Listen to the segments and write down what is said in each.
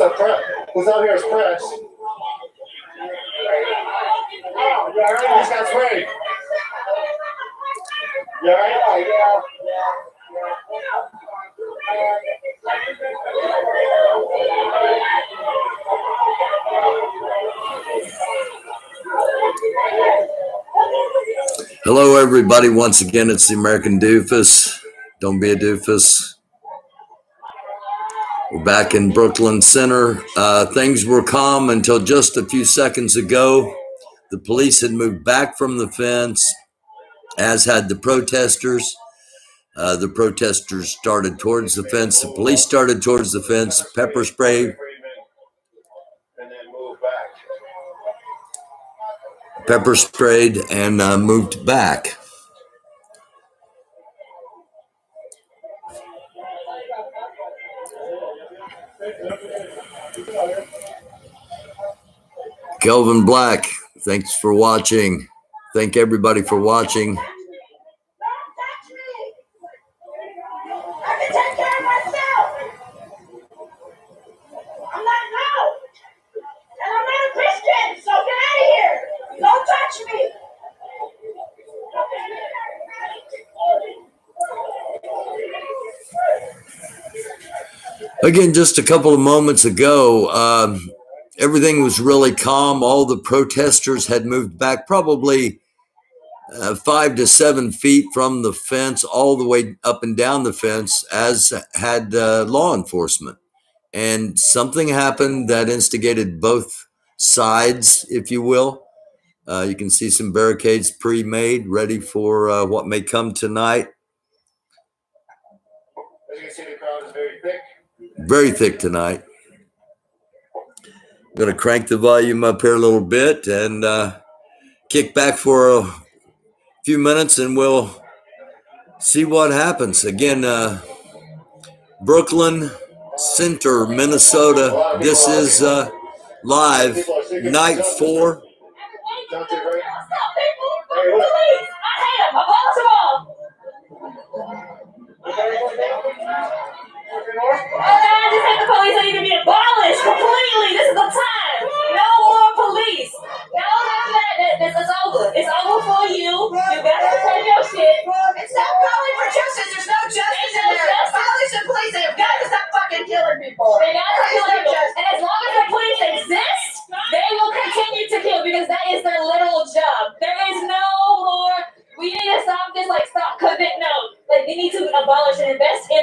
Who's out here is press. Oh, you alright? He just got sprayed. You alright? Yeah. Hello, everybody. Once again, it's the American Doofus. Don't be a doofus. We're back in Brooklyn Center. Things were calm until just a few seconds ago. The police had moved back from the fence, as had the protesters. The protesters started towards the fence. The police started towards the fence, pepper spray. Pepper sprayed and moved back. Kelvin Black, thanks for watching. Thank everybody for watching. Again, just a couple of moments ago, everything was really calm. All the protesters had moved back probably 5 to 7 feet from the fence, all the way up and down the fence, as had law enforcement. And something happened that instigated both sides, if you will. You can see some barricades pre-made, ready for what may come tonight. As you can see, the crowd is very thick. Very thick tonight. I'm going to crank the volume up here a little bit and kick back for a few minutes, and we'll see what happens. Again, Brooklyn Center, Minnesota. This is live, night 4. I just think the police need to be abolished completely. This is the time. No more police. Y'all have that. It's over. It's over for you. You got to protect your shit. It's not calling for justice. There's no justice in there. Abolish the police. They've got to stop fucking killing people. They got to kill people. And as long as the police exist, they will continue to kill because that is their literal job. There is no more. We need to stop this, stop COVID. No, we need to abolish and invest in,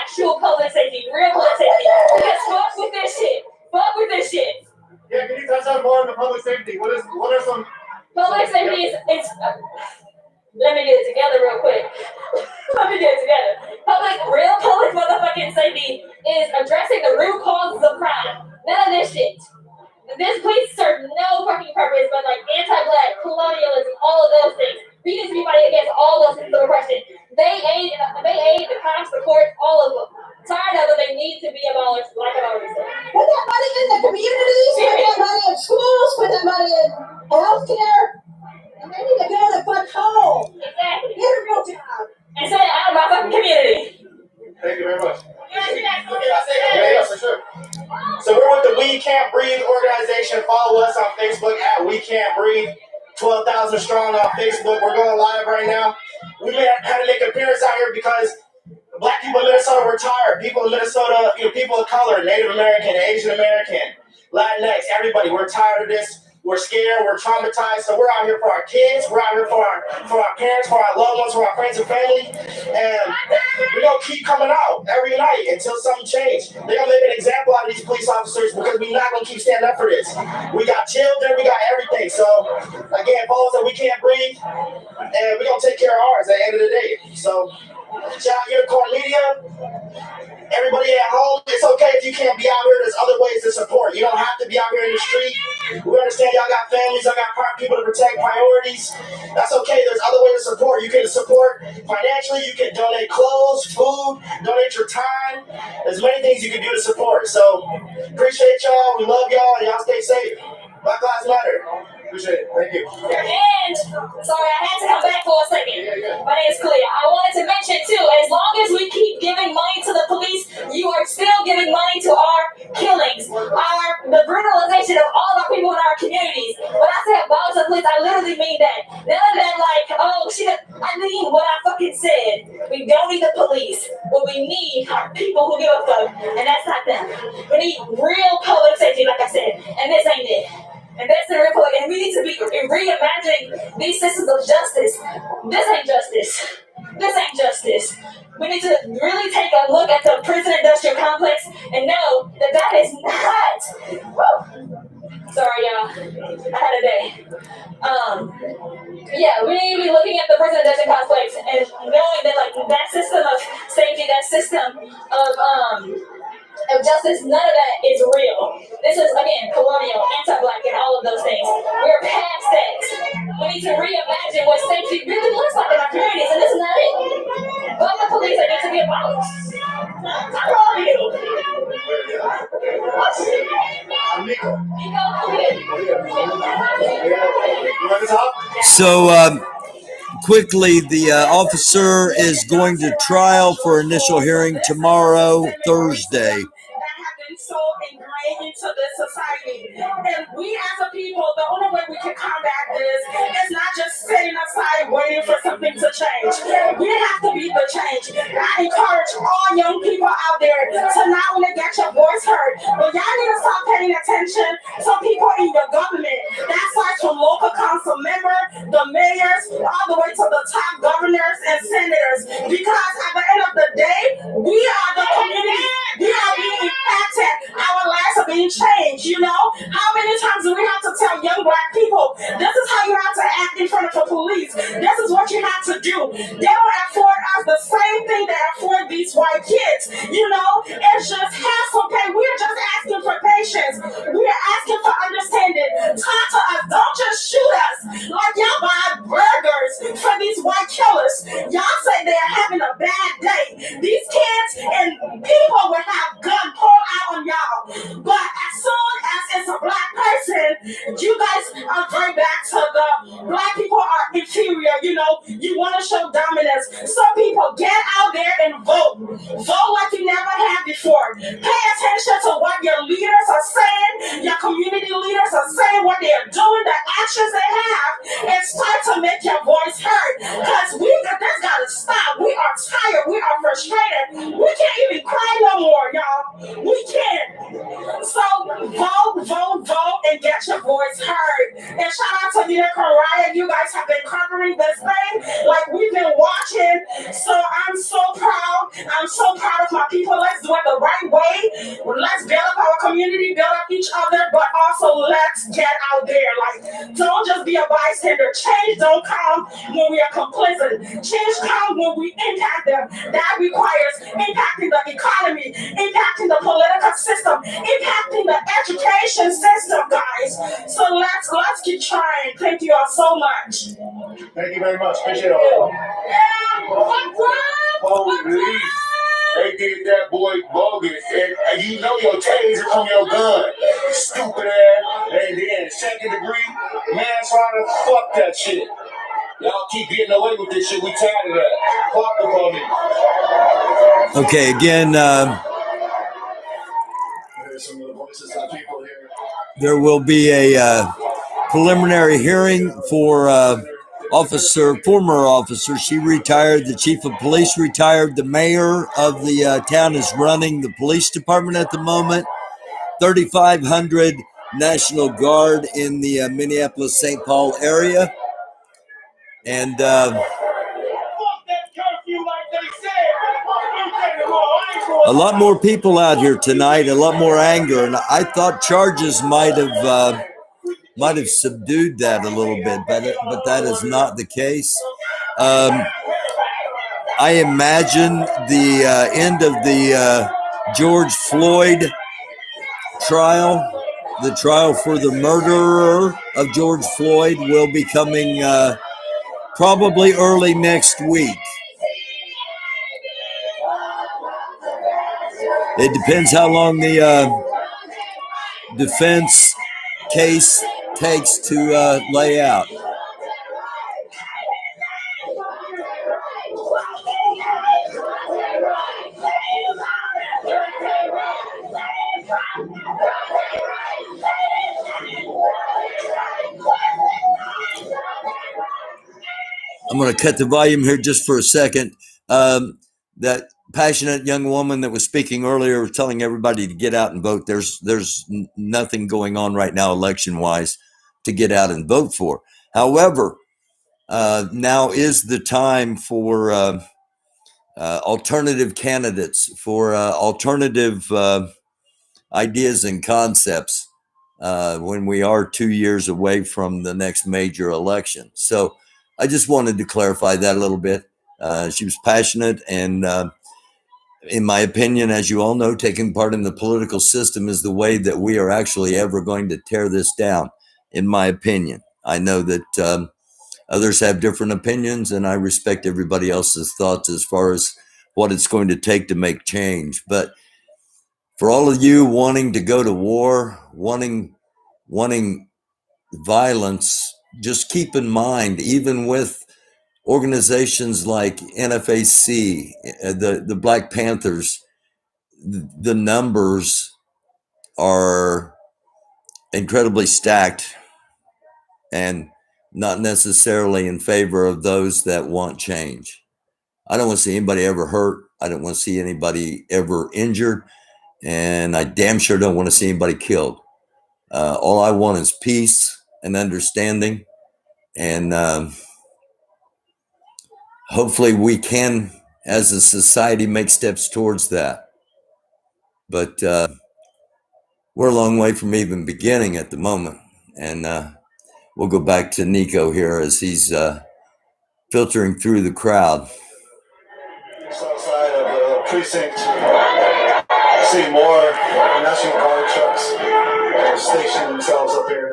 actual public safety, real public safety. Because fuck with this shit. Fuck with this shit. Yeah, can you touch on more on the public safety? What are some... Public safety is, let me get it together real quick. Real public motherfucking safety is addressing the root causes of crime. None of this shit. This police serve no fucking purpose but anti-black, colonialism, all of those things. We need to be fighting against all those things of oppression. They aid the cops, the courts, all of them. Tired of it, they need to be abolished, like I've already said. Put that money in the communities, put that money in schools, put that money in healthcare. And they need to go the fuck home. Exactly. Get a real job. And send it out of my fucking community. Thank you very much. Yeah, for sure. So we're with the We Can't Breathe organization. Follow us on Facebook at We Can't Breathe. 12,000 strong on Facebook. We're going live right now. We had to make an appearance out here because black people in Minnesota were tired. People in Minnesota, people of color, Native American, Asian American, Latinx, everybody, we're tired of this. We're scared, we're traumatized, so we're out here for our kids, we're out here for our parents, for our loved ones, for our friends and family, and we're going to keep coming out every night until something changes. They're going to make an example out of these police officers because we're not going to keep standing up for this. We got children, we got everything, so again, follow us at We Can't Breathe, and we're going to take care of ours at the end of the day. So, shout out Unicorn Media. Everybody at home, it's okay if you can't be out here. There's other ways to support. You don't have to be out here in the street. We understand y'all got families, y'all got people to protect, priorities. That's okay. There's other ways to support. You can support financially. You can donate clothes, food, donate your time. There's many things you can do to support. So appreciate y'all. We love y'all, and y'all stay safe. Black Lives Matter. Appreciate it. Thank you. And, sorry, I had to come back for a second. My name is Clea. I wanted to mention, too, as long as we keep giving money to the police, you are still giving money to our killings, the brutalization of all our people in our communities. When I say abolish the police, I literally mean that. None of that, like, oh, shit, I mean what I fucking said. We don't need the police. What we need are people who give a fuck, and that's not them. We need real public safety, like I said, and this ain't it. And that's the real, and we need to be reimagining these systems of justice. This ain't justice. This ain't justice. We need to really take a look at the prison industrial complex and know that that is not. Woo. Sorry, y'all. I had a day. Yeah, we need to be looking at the prison industrial complex and knowing that, like, that system of safety, that system of justice, none of that is real. This is, again, colonial, anti-black, and all of those things. We're past that. We need to reimagine what safety really looks like in our communities, and this is not it. But the police that need to be abolished. I love you. So quickly, the officer is going to trial for initial hearing tomorrow, Thursday. So ingrained into this society, and we as a people, the only way we can combat this is not just sitting aside waiting for something to change. We have to be the change. I encourage all young people out there to not only get your voice heard, but y'all need to start paying attention to people in your government. That starts from local council member, the mayors, all the way to the top governors and senators. Because at the end of the day, we are the community. We are being impacted. Our lives are being changed, you know? How many times do we have to tell young black people, this is how you have to act in front of the police. This is what you have to do. They don't afford us the same thing they afford these white kids, you know? It's just hassle pay. We're just asking for patience. We're asking for understanding. Talk to us. Don't just shoot us like y'all buy burgers for these white killers. Y'all say they're having a bad day. These kids and people will have gun pulled out on y'all. But as soon as it's a black person, you guys are going back to the black people are inferior, you know, you want to show dominance. So people, get out there and vote. Vote like you never have before. Pay attention to what your leaders are saying, your community leaders are saying, what they are doing, the actions they have, and start to make your voice heard. Because this gotta stop. We are tired. We are frustrated. We can't even cry no more, y'all. We can't. So vote, and get your voice heard. And shout out to Nina Karaya. You guys have been covering this thing like we've been watching. So I'm so proud. I'm so proud of my people. Let's do it the right way. Let's build up our community, build up each other, but also let's get out there. Like, don't just be a bystander. Change don't come when we are complicit. Change comes when we impact them. That requires impacting the economy, impacting the political system, impacting the education system, guys. So let's keep trying. Thank you all so much. Thank you very much. Appreciate it all. Police, they did that boy bogus, and you know your taser from your gun, stupid ass. And then second degree manslaughter, fuck that shit. Y'all keep getting away with this shit. We tired of that. Fuck the police. Okay, again, Some of the voices of the people here. there will be a preliminary hearing for former officer. She retired. The chief of police retired. The mayor of the town is running the police department at the moment. 3,500 National Guard in the Minneapolis-St. Paul area. And a lot more people out here tonight, a lot more anger, and I thought charges might have subdued that a little bit, but that is not the case. I imagine the end of the George Floyd trial, the trial for the murderer of George Floyd, will be coming probably early next week. It depends how long the defense case takes to lay out. I'm going to cut the volume here just for a second. That passionate young woman that was speaking earlier was telling everybody to get out and vote. There's nothing going on right now election-wise to get out and vote for. However, now is the time for alternative candidates, for alternative ideas and concepts when we are 2 years away from the next major election. So I just wanted to clarify that a little bit. She was passionate, and in my opinion, as you all know, taking part in the political system is the way that we are actually ever going to tear this down, in my opinion. I know that others have different opinions, and I respect everybody else's thoughts as far as what it's going to take to make change. But for all of you wanting to go to war, wanting violence, just keep in mind, even with organizations like NFAC, the Black Panthers, the numbers are incredibly stacked and not necessarily in favor of those that want change. I don't want to see anybody ever hurt. I don't want to see anybody ever injured. And I damn sure don't want to see anybody killed. All I want is peace and understanding. And hopefully we can, as a society, make steps towards that. But we're a long way from even beginning at the moment. And we'll go back to Nico here as he's filtering through the crowd. Outside of the precinct, see more National Guard trucks stationing themselves up here.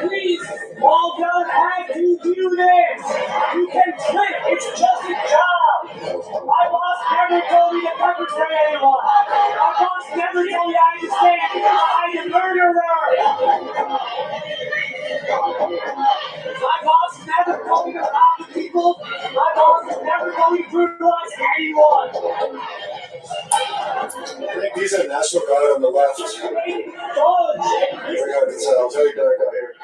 Please, all guns have to do this. You can quit. It's just a job. My boss never told me to pepper spray anyone. My boss never told me I understand because I'm a murderer. My boss never told me to rob the people. My boss never told me to brutalize anyone. I think these are National Guard on the left. I'll tell you dark out here.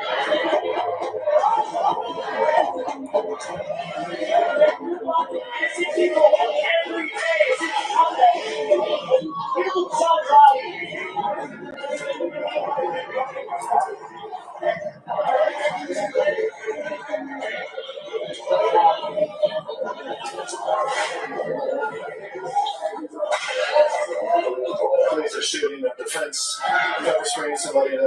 Police are shooting at the fence, pepper spraying somebody.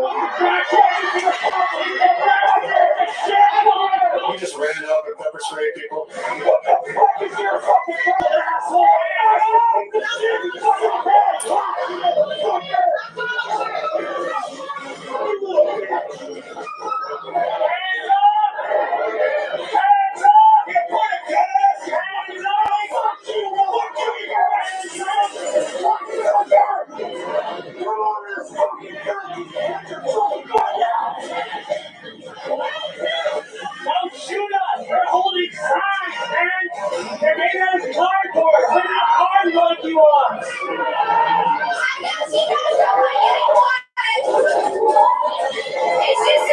You just ran up and pepper sprayed people. What the fuck is your fucking asshole? Don't shoot us! We're holding signs, man! They're made out of cardboard! We're not armed like you are! It's just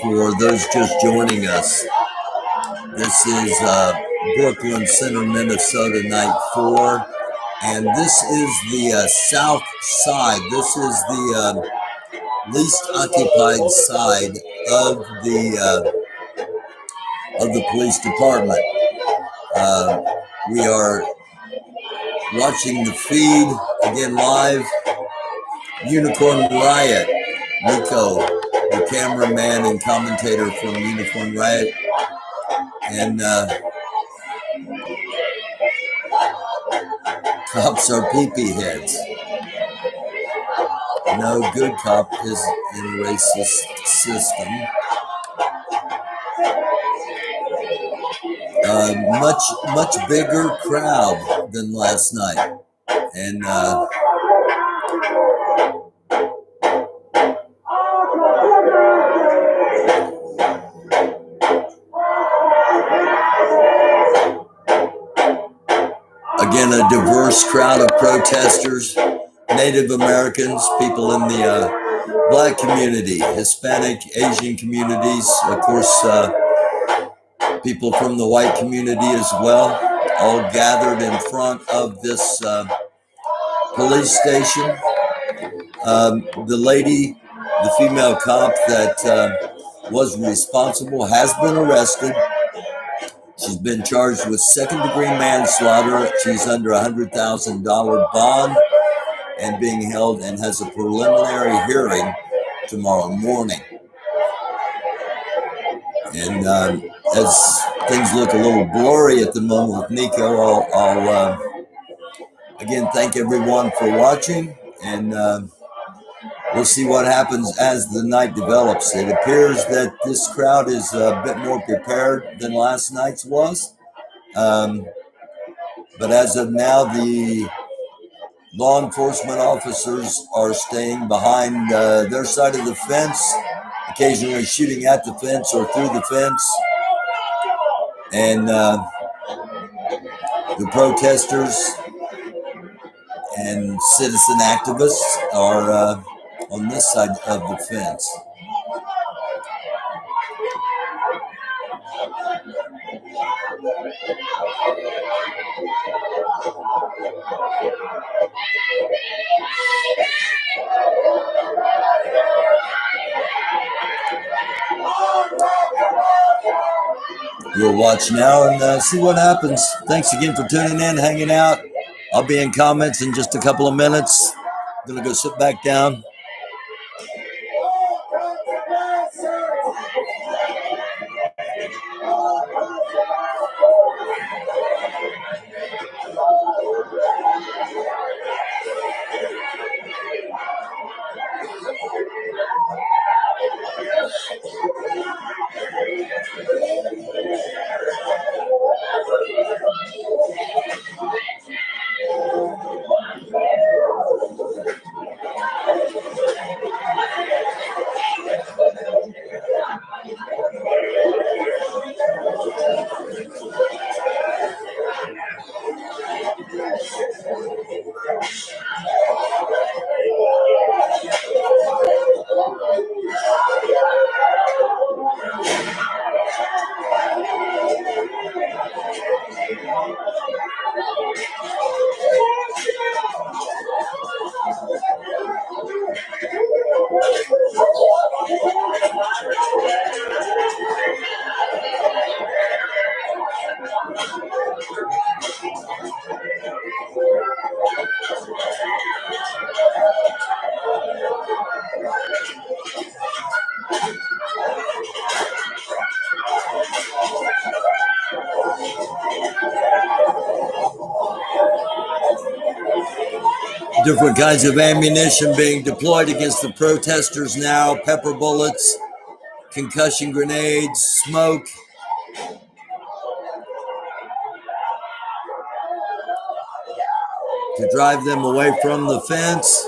For those just joining us, this is Brooklyn Center, Minnesota, night 4, and this is the south side. This is the least occupied side of the police department. We are watching the feed again live. Unicorn Riot, Nico, the cameraman and commentator from Unicorn Riot, and cops are pee-pee heads. No good cop is in a racist system. Much bigger crowd than last night, and again, a diverse crowd of protesters, Native Americans, people in the Black community, Hispanic, Asian communities, of course, people from the white community as well, all gathered in front of this police station. The lady, the female cop that was responsible, has been arrested. She's been charged with second-degree manslaughter. She's under $100,000 bond and being held, and has a preliminary hearing tomorrow morning. And as things look a little blurry at the moment with Nico, I'll again thank everyone for watching, and we'll see what happens as the night develops. It appears that this crowd is a bit more prepared than last night's was. But as of now, the law enforcement officers are staying behind their side of the fence, occasionally shooting at the fence or through the fence. And the protesters and citizen activists are on this side of the fence. We'll watch now and see what happens. Thanks again for tuning in, hanging out. I'll be in comments in just a couple of minutes. I'm going to go sit back down. Different kinds of ammunition being deployed against the protesters now. Pepper bullets, concussion grenades, smoke. To drive them away from the fence.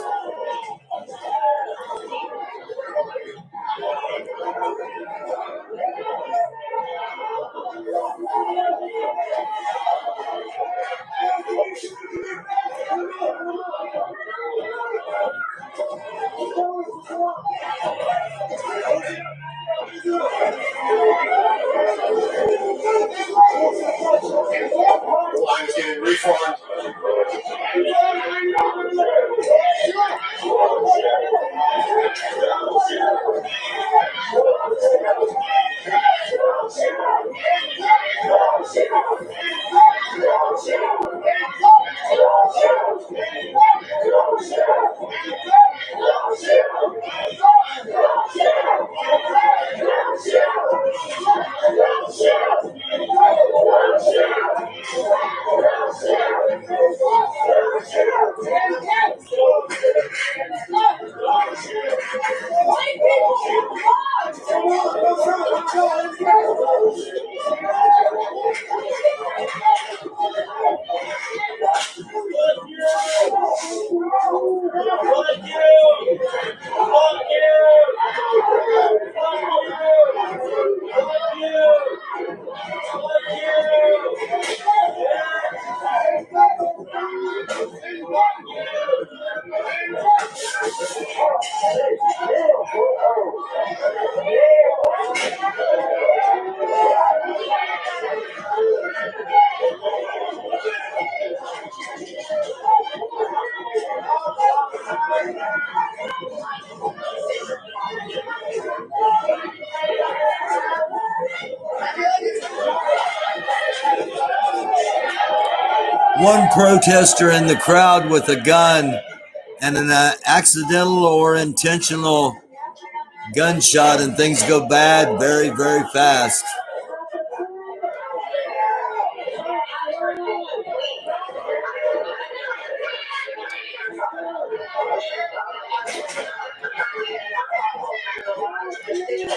Line is getting reformed. One protester in the crowd with a gun and an accidental or intentional gunshot, and things go bad very, very fast.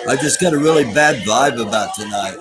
I just got a really bad vibe about tonight.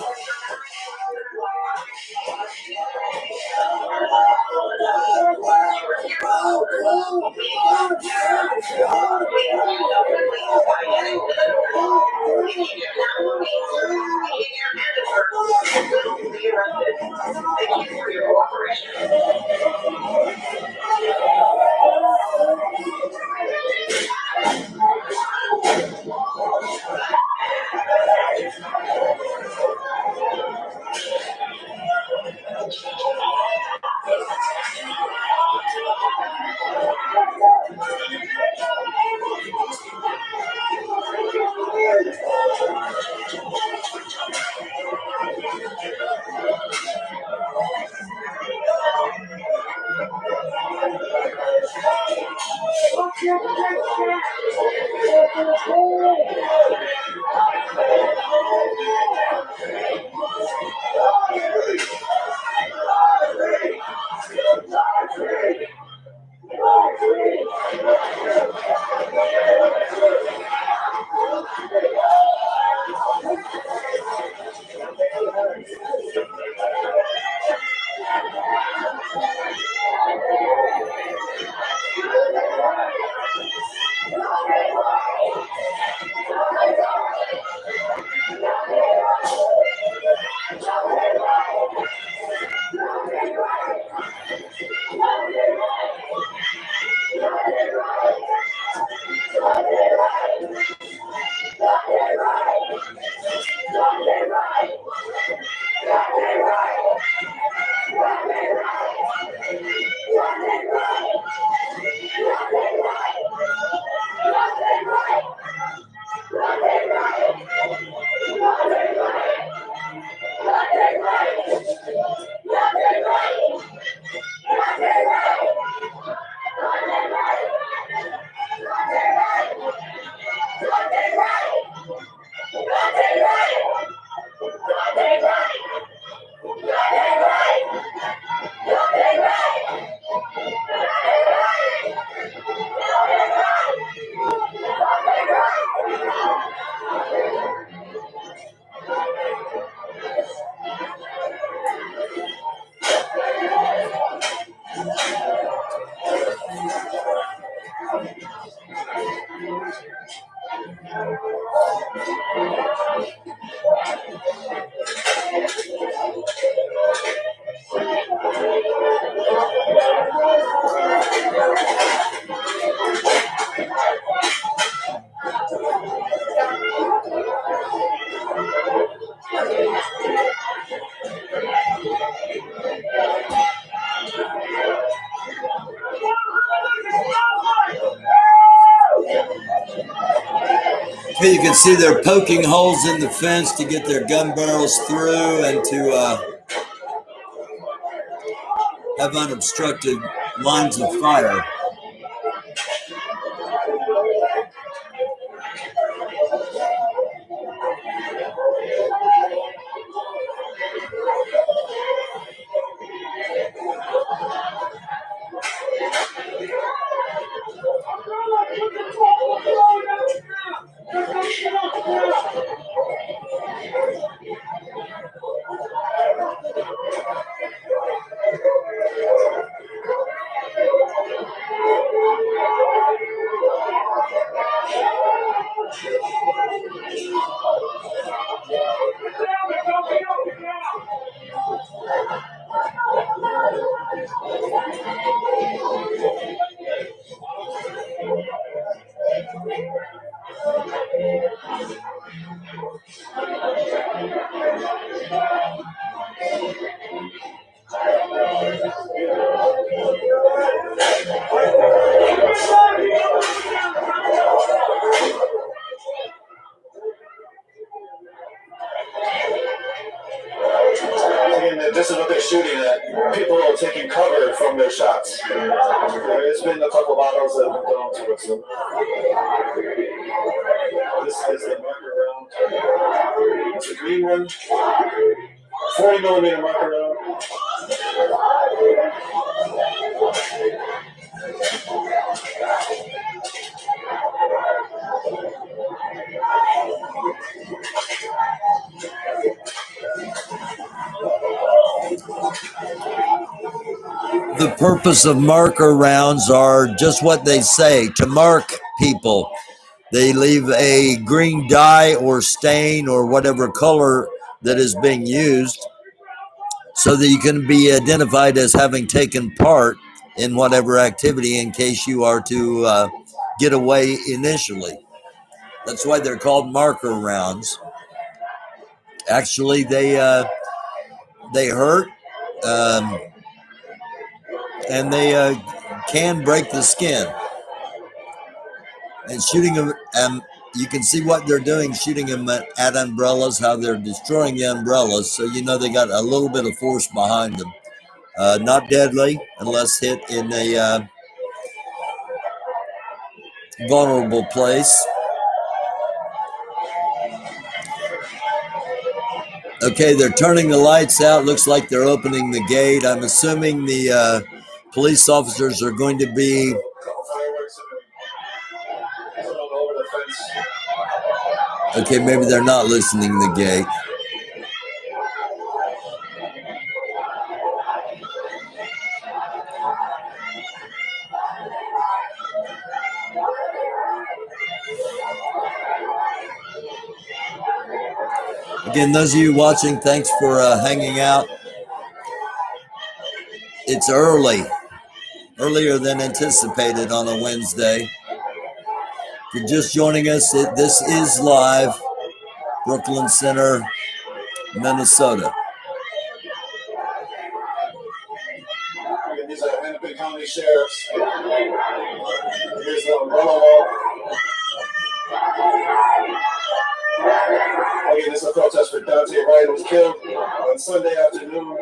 Here you can see they're poking holes in the fence to get their gun barrels through and to have unobstructed lines of fire. This is what they're shooting at. People are taking cover from their shots. There's been a couple bottles that have been thrown towards them. This is the marker round. It's a green one. 40 millimeter marker round. The purpose of marker rounds are just what they say, to mark people. They leave a green dye or stain or whatever color that is being used so that you can be identified as having taken part in whatever activity in case you are to get away initially. That's why they're called marker rounds. Actually, they hurt, and they can break the skin. And shooting them, you can see what they're doing, shooting them at umbrellas, how they're destroying the umbrellas. So you know they got a little bit of force behind them. Not deadly unless hit in a vulnerable place. Okay, they're turning the lights out. Looks like they're opening the gate. I'm assuming the police officers are going to be okay, maybe they're not loosening the gate. Again, those of you watching, thanks for hanging out. It's earlier than anticipated on a Wednesday. If you're just joining us, this is live, Brooklyn Center, Minnesota. These are Hennepin County sheriffs. Here's the umbrella wall. Again, this is a protest for Dante Wright, who was killed on Sunday afternoon.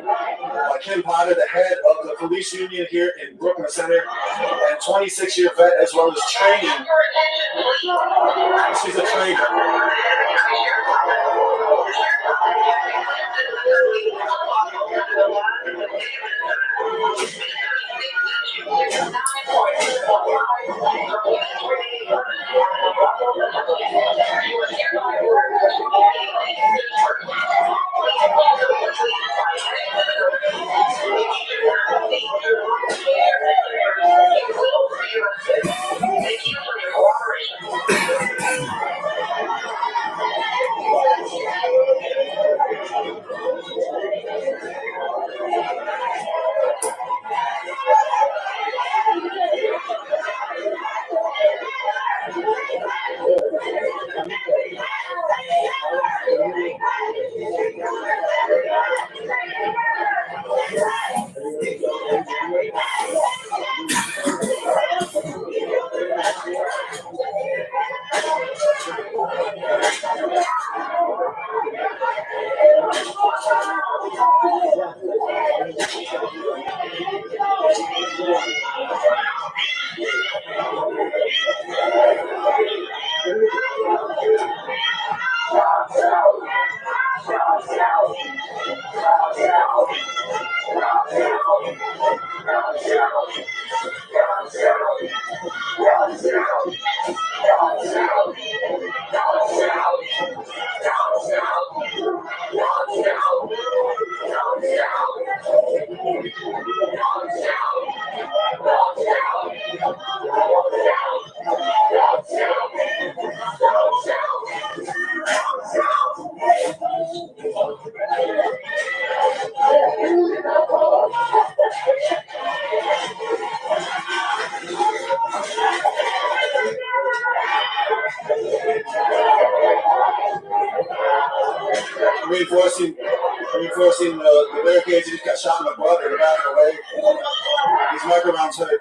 Kim Potter, the head of the police union here in Brooklyn Center, and 26-year vet as well as training. She's a trainer. Reinforcing the barricades. He just got shot in the butt or the back of the leg. These marker rounds hurt.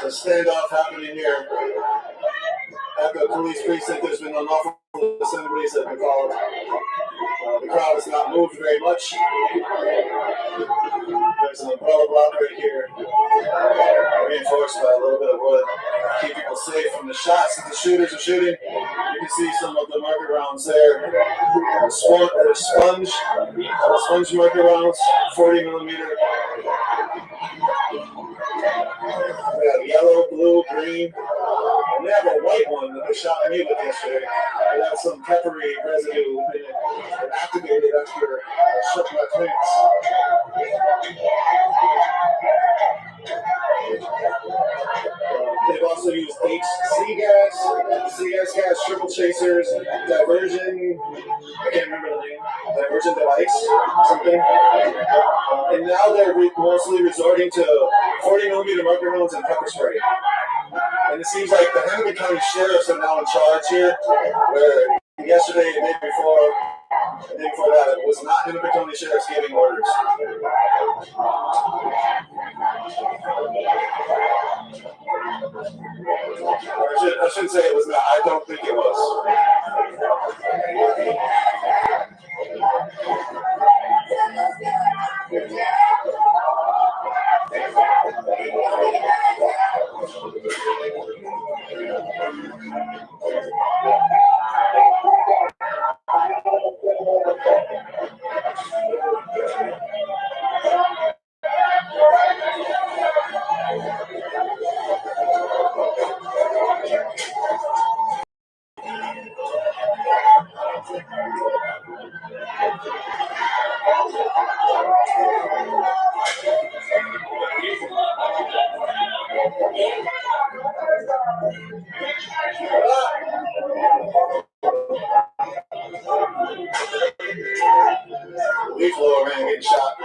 There's a standoff happening here at the police precinct. There's been unlawful assemblies that have been called. The crowd has not moved very much. There's an umbrella block right here, reinforced by a little bit of wood. Keep people safe from the shots that the shooters are shooting. You can see some of the marker rounds there. Sponge marker rounds, 40 millimeter. We have yellow, blue, green. And they have a white one that they shot me with yesterday. It has some peppery residue in it. It activated after I shook my clearance. They've also used HC gas, CS gas, triple chasers, diversion, I can't remember the name, diversion device, something. And now they're mostly resorting to 40 millimeter marker rounds and pepper spray. And it seems like the Hennepin County sheriffs are now in charge here, where yesterday and the day before that, it was not Hennepin County sheriffs giving orders. Or I shouldn't say it was not. I don't think it was. we flew over and getting shot.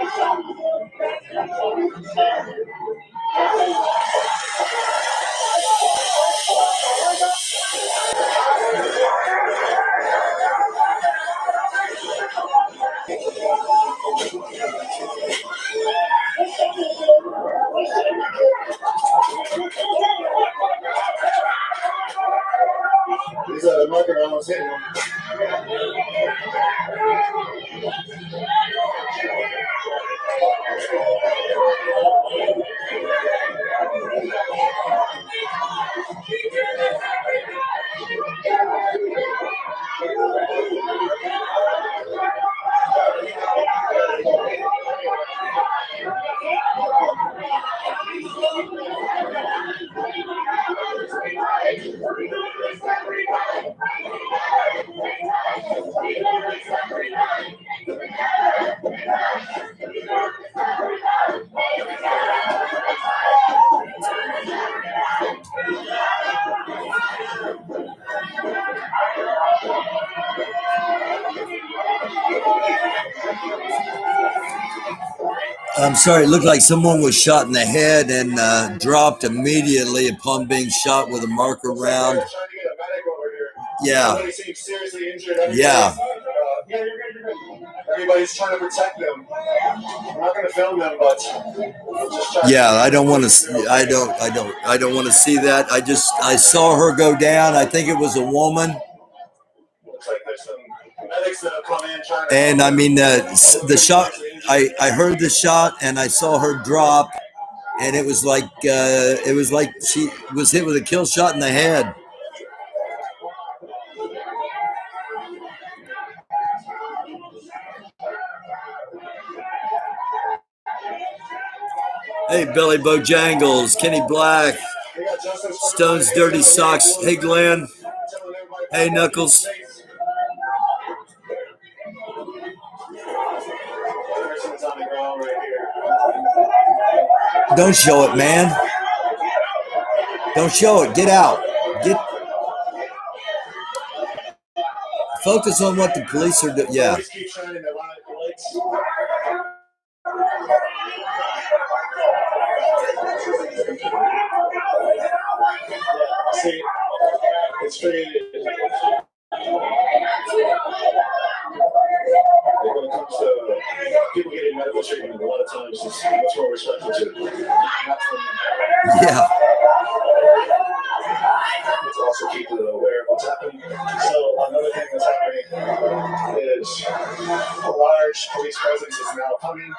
These are the marker almost hitting them. I'm sorry, it looked like someone was shot in the head and dropped immediately upon being shot with a marker round. Yeah. Yeah. Everybody's trying to protect them. I'm not going to film them, but yeah, I don't want to. I don't want to see that. I saw her go down. I think it was a woman. Looks like there's some medics that have come in trying to. And I mean, the shot. I heard the shot and I saw her drop, and it was like she was hit with a kill shot in the head. Hey, Billy Bojangles, Kenny Black, Stone's Dirty Socks. Hey, Glenn. Hey, Knuckles. Don't show it, man. Don't show it. Get out. Focus on what the police are doing. Yeah. See, it's pretty. When it comes to people getting medical treatment, a lot of times it's much more respectful to. Yeah. Let's also keep aware of what's happening. So another thing that's happening is a large police presence is now coming.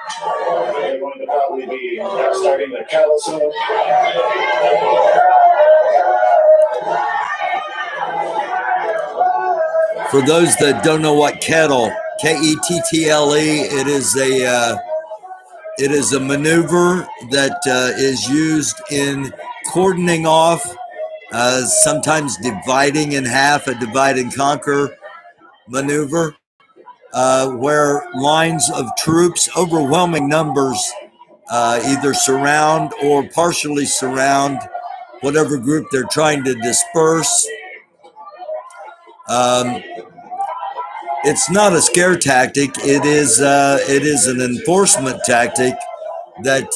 They're going to probably be starting their cattle soon. For those that don't know what kettle, Kettle, it is a maneuver that is used in cordoning off, sometimes dividing in half, a divide and conquer maneuver, where lines of troops, overwhelming numbers, either surround or partially surround whatever group they're trying to disperse. It's not a scare tactic. It is an enforcement tactic that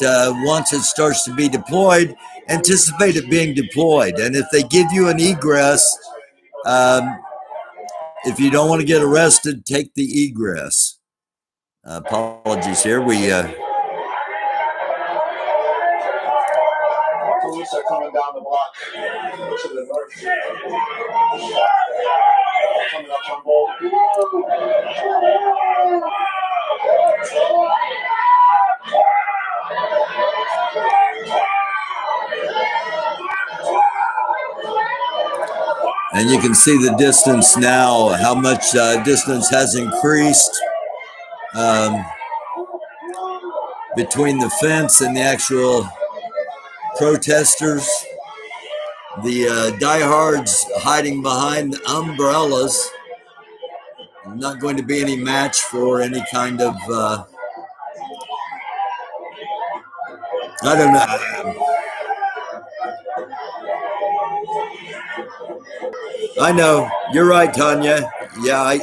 once it starts to be deployed, anticipate it being deployed. And if they give you an egress, if you don't want to get arrested, take the egress. Apologies here. Police are coming down the block to the north. Coming up on board. And you can see the distance now, how much distance has increased between the fence and the actual protesters. The diehards hiding behind the umbrellas. Not going to be any match for any kind of, I don't know. I know. You're right, Tanya. Yeah,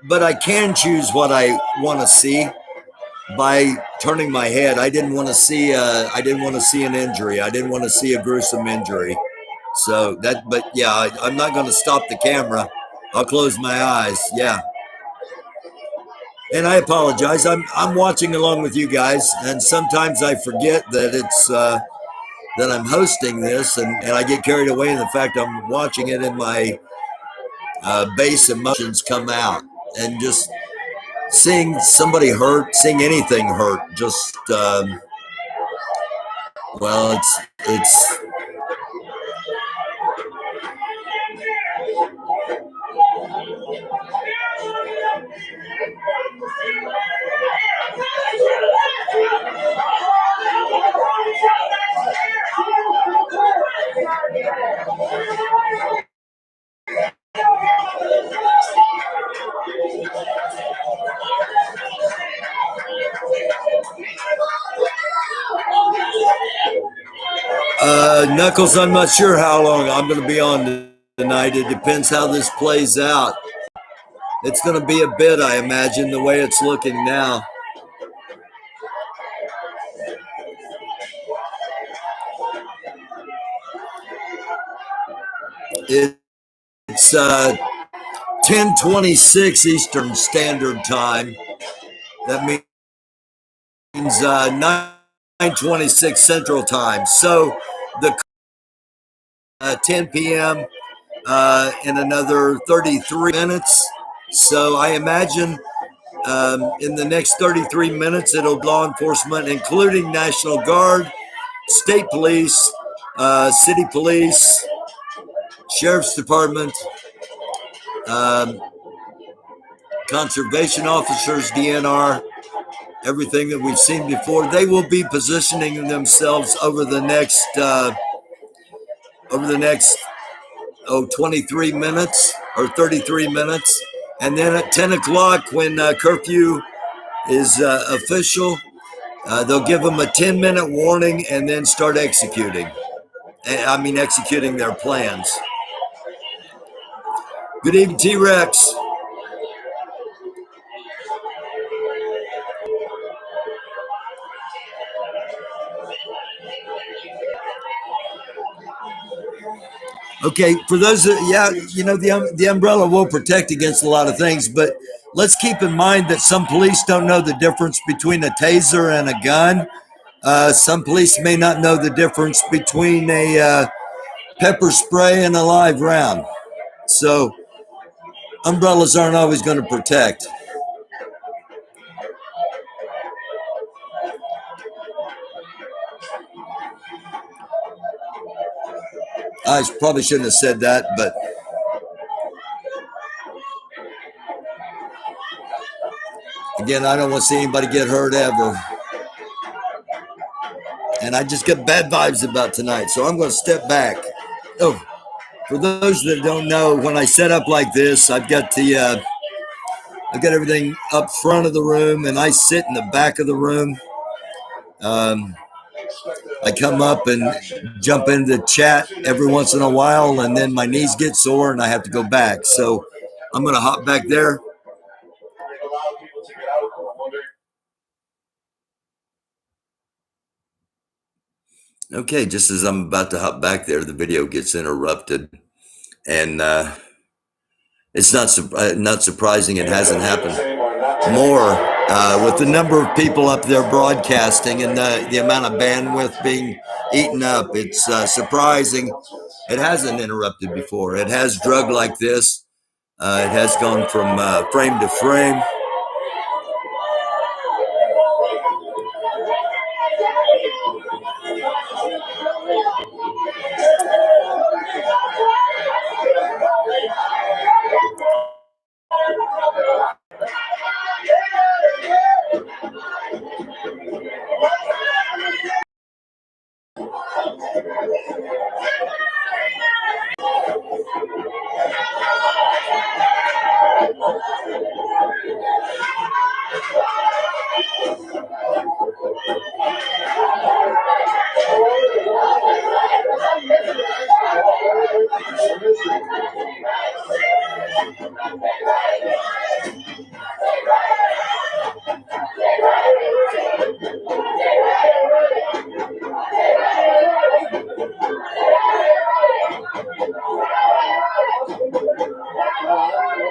but I can choose what I want to see by turning my head. I didn't want to see an injury. I didn't want to see a gruesome injury. So that, but yeah, I'm not going to stop the camera. I'll close my eyes. Yeah. And I apologize. I'm watching along with you guys, and sometimes I forget that it's that I'm hosting this, and I get carried away in the fact I'm watching it, and my base emotions come out, and just seeing somebody hurt, seeing anything hurt, just well, it's. Knuckles, I'm not sure how long I'm going to be on tonight. It depends how this plays out. It's going to be a bit, I imagine, the way it's looking now. It's 10:26 Eastern Standard Time. That means 9:26 Central Time. So the 10 p.m. In another 33 minutes. So I imagine in the next 33 minutes, it'll be law enforcement, including National Guard, state police, city police, sheriff's department, um, conservation officers, DNR, everything that we've seen before. They will be positioning themselves over the next 23 minutes or 33 minutes. And then at 10 o'clock, when curfew is official, they'll give them a 10-minute warning and then start executing. Executing their plans. Good evening, T-Rex. Okay, for those that, the umbrella will protect against a lot of things, but let's keep in mind that some police don't know the difference between a taser and a gun. Some police may not know the difference between a pepper spray and a live round. So umbrellas aren't always going to protect. I probably shouldn't have said that, but again, I don't want to see anybody get hurt ever. And I just get bad vibes about tonight, so I'm going to step back. Oh, for those that don't know, when I set up like this, I've got everything up front of the room, and I sit in the back of the room. I come up and jump into the chat every once in a while, and then my knees get sore and I have to go back. So I'm going to hop back there. Okay, just as I'm about to hop back there, the video gets interrupted, and it's not surprising. It hasn't happened more with the number of people up there broadcasting and the amount of bandwidth being eaten up. It's surprising. It hasn't interrupted before. It has drug like this. It has gone from frame to frame.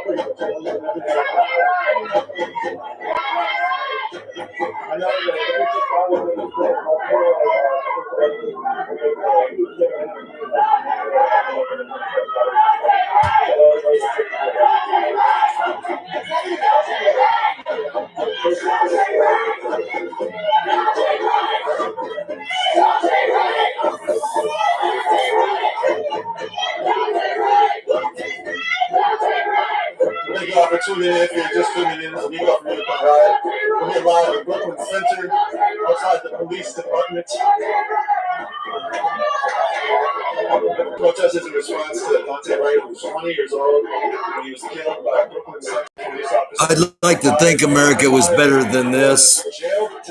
Thank you all for tuning in. If you're just tuning in, it's Amigo from Unicorn Riot. We're here live in Brooklyn Center, outside the police department. Protest is in response to Dante Wright, who was 20 years old when he was killed by Brooklyn Center police officers. I'd like to think America was better than this.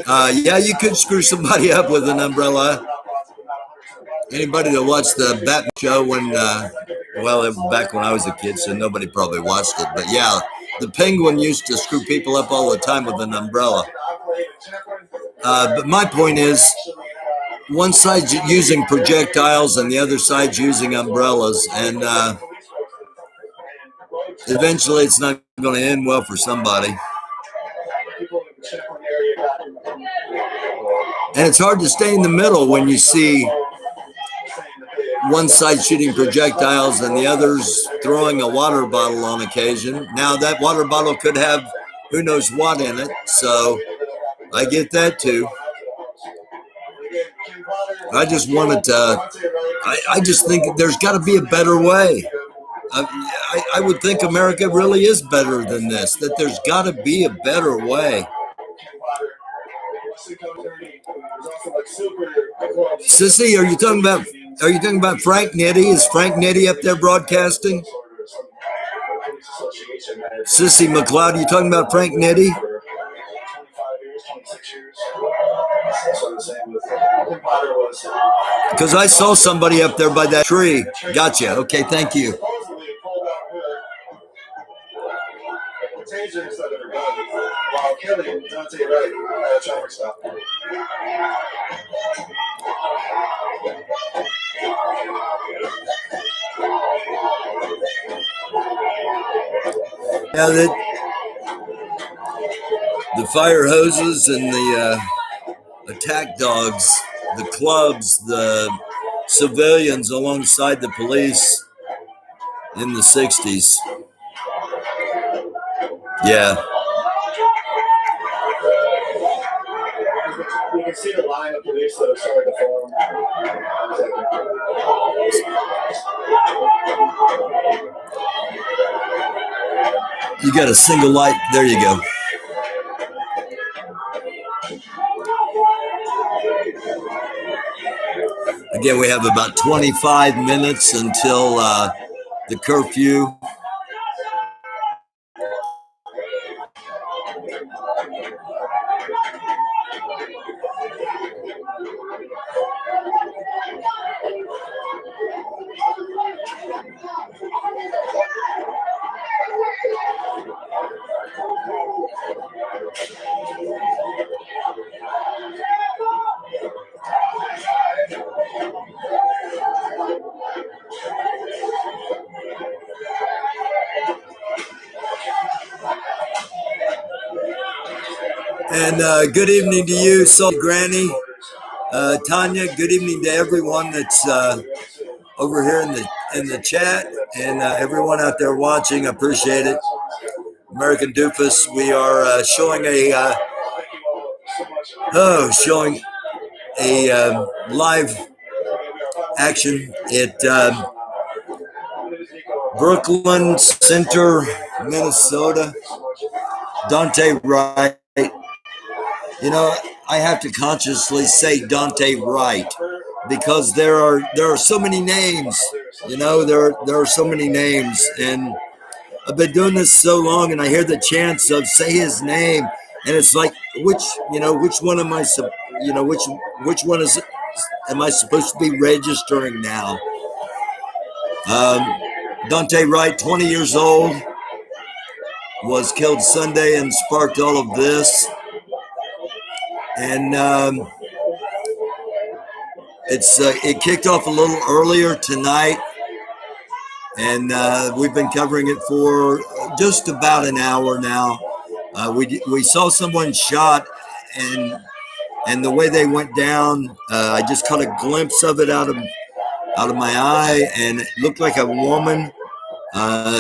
Yeah, you could screw somebody up with an umbrella. Anybody that watched the Batman show when, back when I was a kid, so nobody probably watched it. But yeah, the Penguin used to screw people up all the time with an umbrella. But my point is, one side's using projectiles and the other side's using umbrellas. And eventually it's not going to end well for somebody. And it's hard to stay in the middle when you see one side shooting projectiles and the others throwing a water bottle on occasion. Now that water bottle could have who knows what in it, so I get that too. I just wanted to, I just think there's got to be a better way. I would think America really is better than this, that there's got to be a better way. Sissy, are you talking about Frank Nitti? Is Frank Nitti up there broadcasting? Sissy McLeod, are you talking about Frank Nitti? Because I saw somebody up there by that tree. Gotcha. Okay, thank you. Tasers that are done while killing Dante Wright at a traffic stop. Yeah, the fire hoses and the attack dogs, the clubs, the civilians alongside the police in the 60s. Yeah. You can see the line of police that are starting to form. You got a single light. There you go. Again, we have about 25 minutes until the curfew. And good evening to you, Salty Granny. Tanya, good evening to everyone that's over here in the chat, and everyone out there watching. I appreciate it. American Doofus, we are showing a live action at Brooklyn Center, Minnesota. Dante Wright. You know, I have to consciously say Dante Wright because there are so many names. You know, there are so many names, and I've been doing this so long, and I hear the chants of say his name, and it's like which one am I? Which one am I supposed to be registering now? Dante Wright, 20 years old, was killed Sunday and sparked all of this. And it kicked off a little earlier tonight, and we've been covering it for just about an hour now. We saw someone shot, and the way they went down, I just caught a glimpse of it out of my eye, and it looked like a woman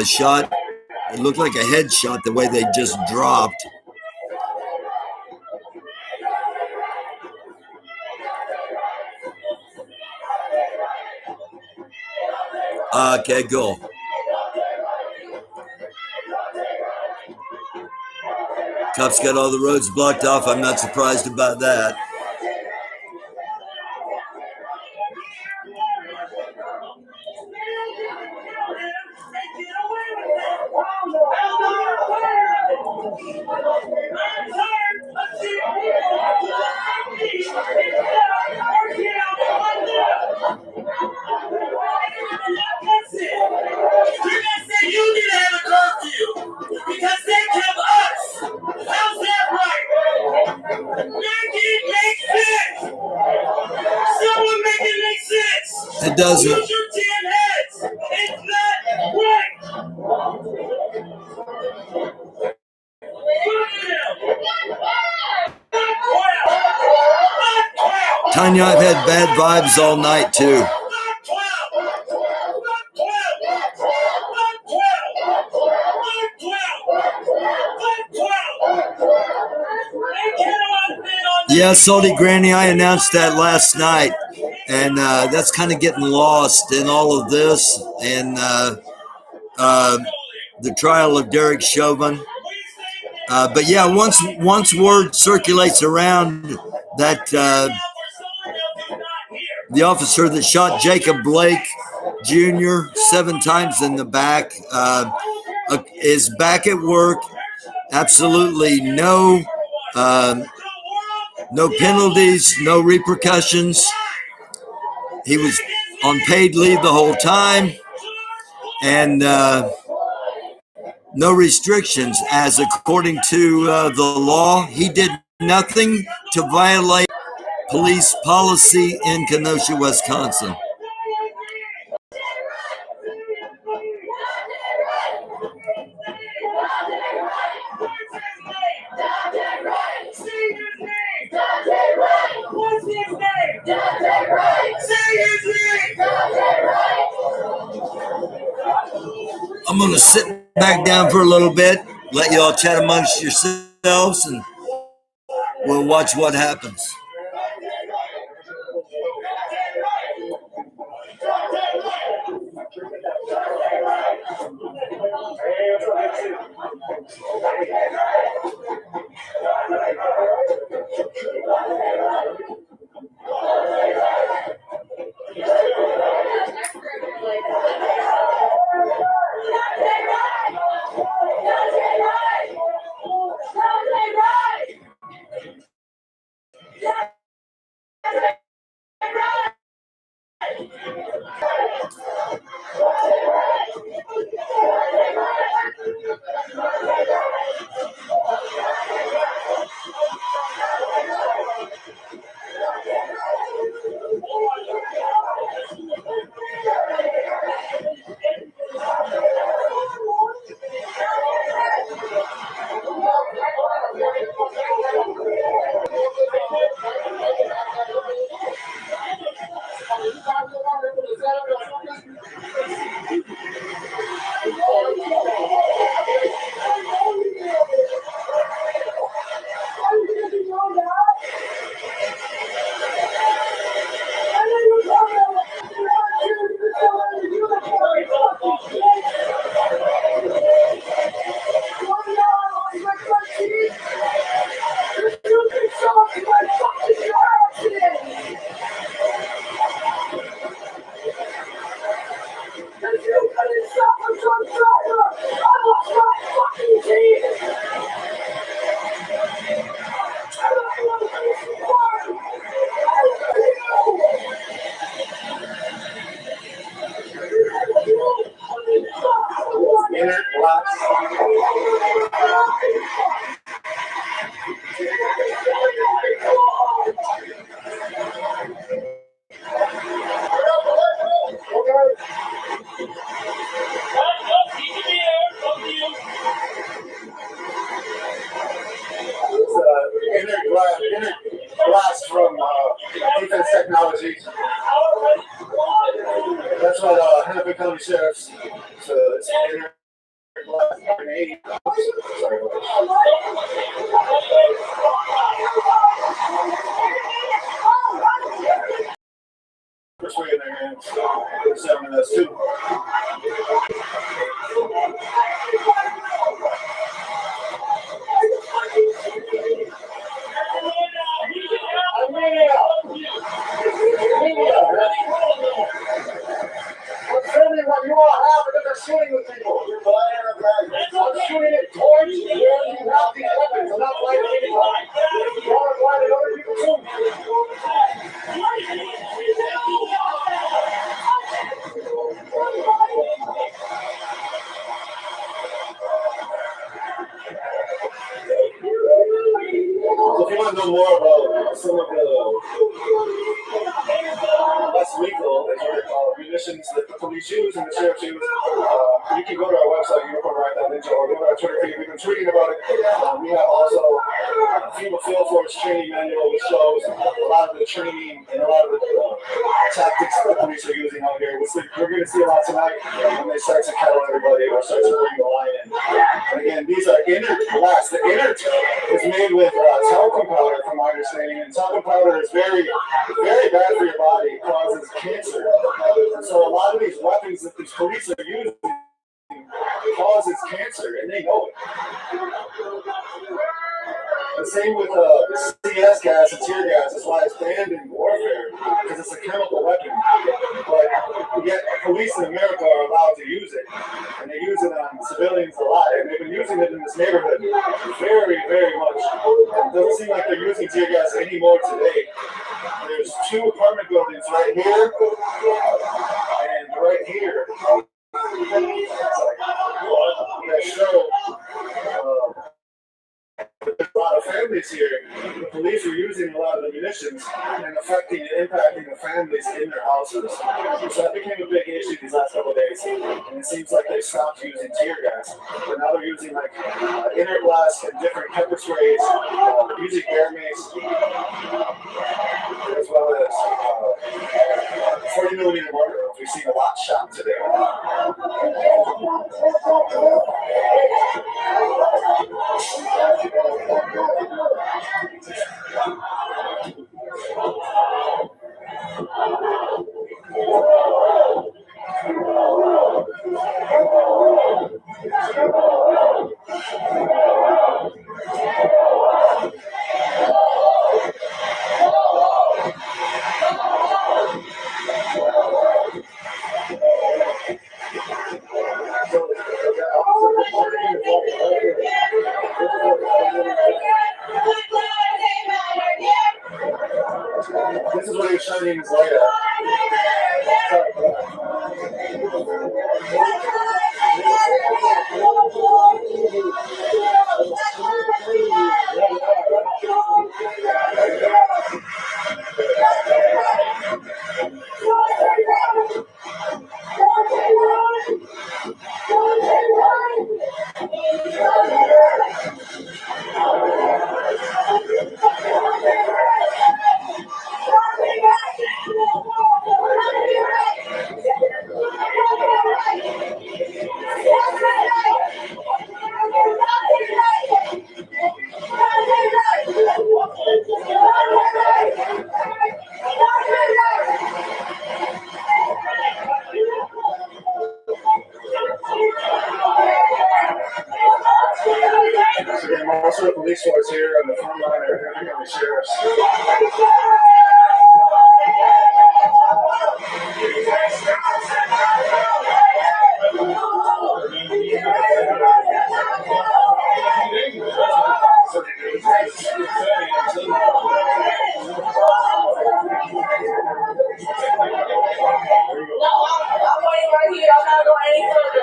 shot. It looked like a headshot the way they just dropped. Okay, go. Cops got all the roads blocked off. I'm not surprised about that. You need to have a curfew because they kept us. How's that right? Make it make sense. Someone make it make sense. It doesn't. Use your 10 heads. It's not right. Tanya, I've had bad vibes all night too. Yeah, Salty Granny, I announced that last night, and that's kind of getting lost in all of this, and the trial of Derek Chauvin. But yeah, once word circulates around that the officer that shot Jacob Blake Jr. 7 times in the back is back at work, absolutely no penalties, no repercussions. He was on paid leave the whole time, and no restrictions, as according to the law, he did nothing to violate police policy in Kenosha, Wisconsin. I'm going to sit back down for a little bit, let you all chat amongst yourselves, and we'll watch what happens. technology. That's what Hennepin County Sheriff's. So it's grenade. Sorry. First way in their hands. 7 of us too. I'm filming what you all have, and then they're shooting with people. I'm shooting it towards where you have these weapons. I'm not blinding anybody. You all are blinding other people too. So if you want to know more about some of the less lethal, as you call munitions that the police use and the sheriffs use, you can go to our website, uniformright.ninja, or go to our Twitter feed. We've been tweeting about it. We have also a FEMA Field Force training manual, which shows a lot of the training and a lot of the tactics that the police are using out here. We're going to see a lot tonight when they start to kettle everybody or start to bring the line in. And again, these are inert glass. The inert is made with talcum powder, from my understanding, and talcum powder is very, very bad for your body. It causes cancer. And so a lot of these weapons that these police are using causes cancer, and they know it. The same with CS gas and tear gas. That's why it's banned in warfare, because it's a chemical weapon. But yet police in America are allowed to use it, and they use it on civilians a lot. And they've been using it in this neighborhood very, very much. It doesn't seem like they're using tear gas anymore today. There's 2 apartment buildings right here and right here that show there's a lot of families here. The police are using a lot of the munitions and affecting and impacting the families in their houses. So that became a big issue these last couple of days. And it seems like they stopped using tear gas. But now they're using like inert glass and different pepper sprays, using air mace, as well as 40 millimeter mortar. We've seen a lot shot today. This is what he was shining his light at. Also, the police force here on the front line are here the sheriffs. I'm waiting right here. I'm not going any further.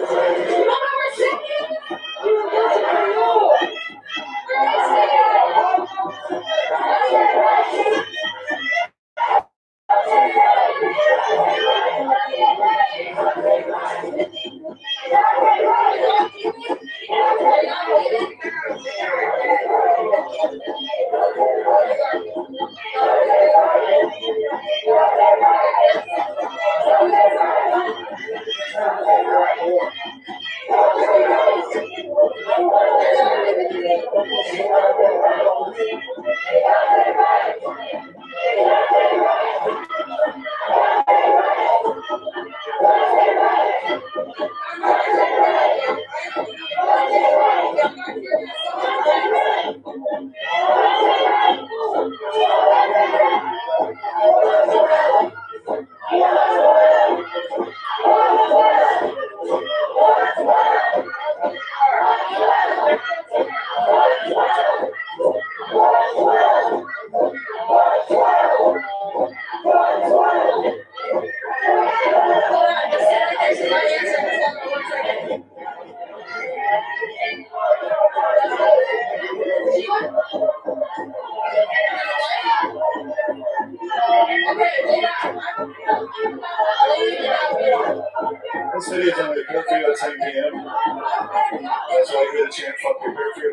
What city is under curfew at 10 p.m.? That's why you hear the chant, fuck your curfew.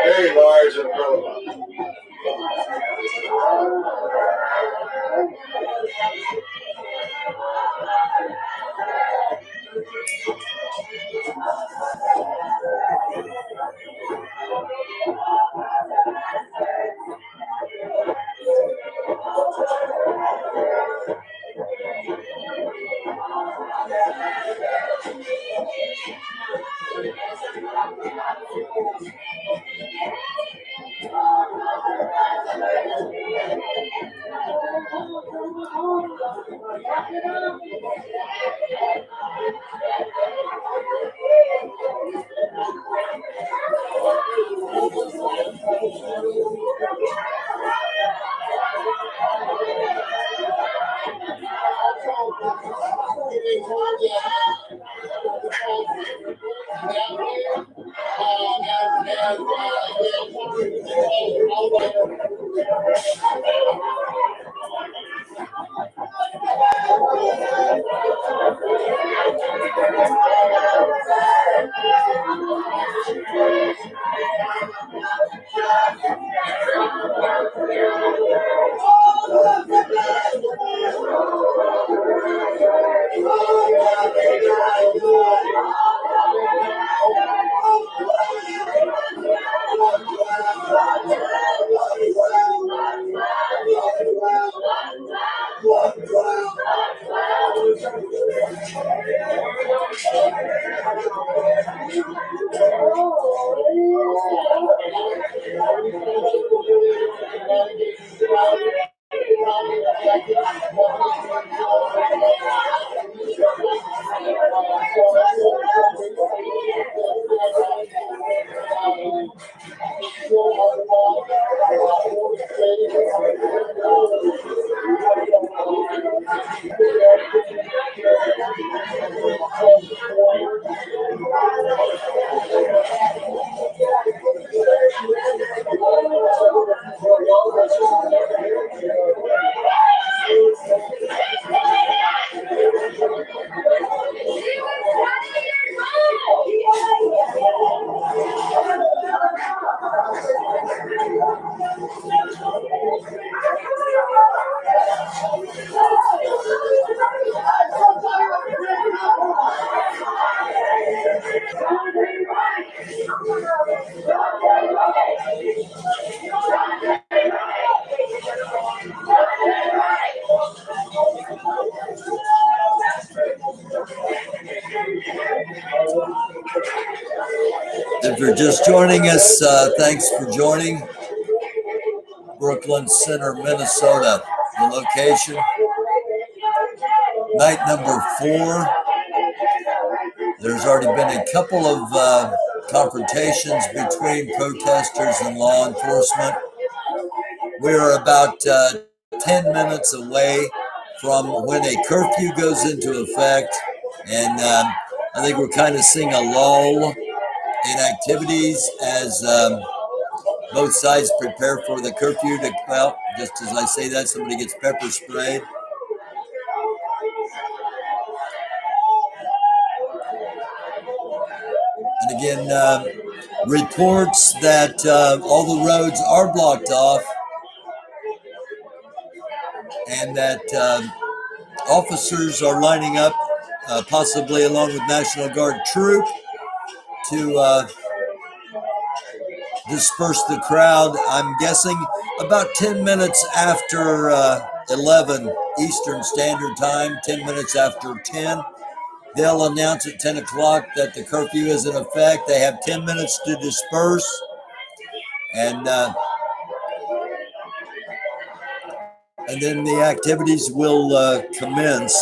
Very large umbrella. If you're just joining us, thanks for joining. Brooklyn Center, Minnesota, the location. Night number 4. There's already been a couple of confrontations between protesters and law enforcement. We are about 10 minutes away from when a curfew goes into effect, and I think we're kind of seeing a lull in activities as both sides prepare for the curfew to, well, just as I say that, somebody gets pepper sprayed. And again, reports that all the roads are blocked off and that officers are lining up, possibly along with National Guard troop, to disperse the crowd. I'm guessing about 10 minutes after 11 Eastern Standard Time, 10 minutes after 10. They'll announce at 10 o'clock that the curfew is in effect. They have 10 minutes to disperse. And then the activities will commence.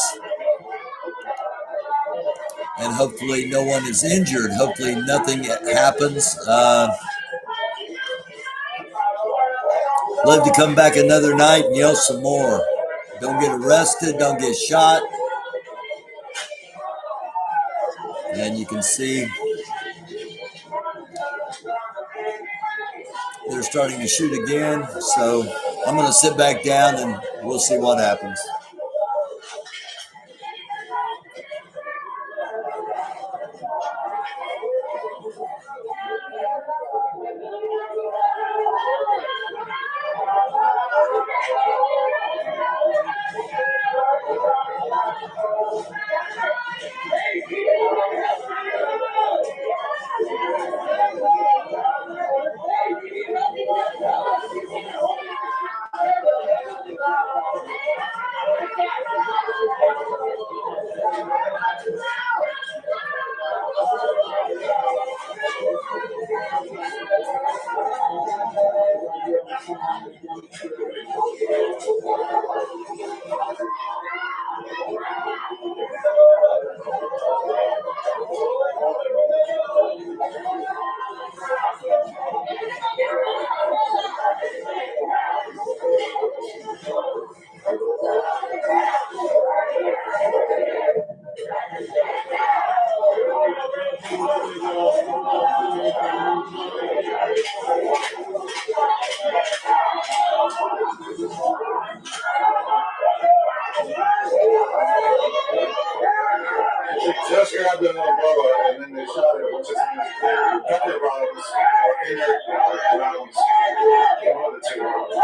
And hopefully no one is injured. Hopefully nothing happens. Love to come back another night and yell some more. Don't get arrested. Don't get shot. And you can see they're starting to shoot again. So I'm going to sit back down and we'll see what happens. Just grabbed another brother and then they shot it. What's his name? A couple of rounds, or injured rounds. One of the two rounds.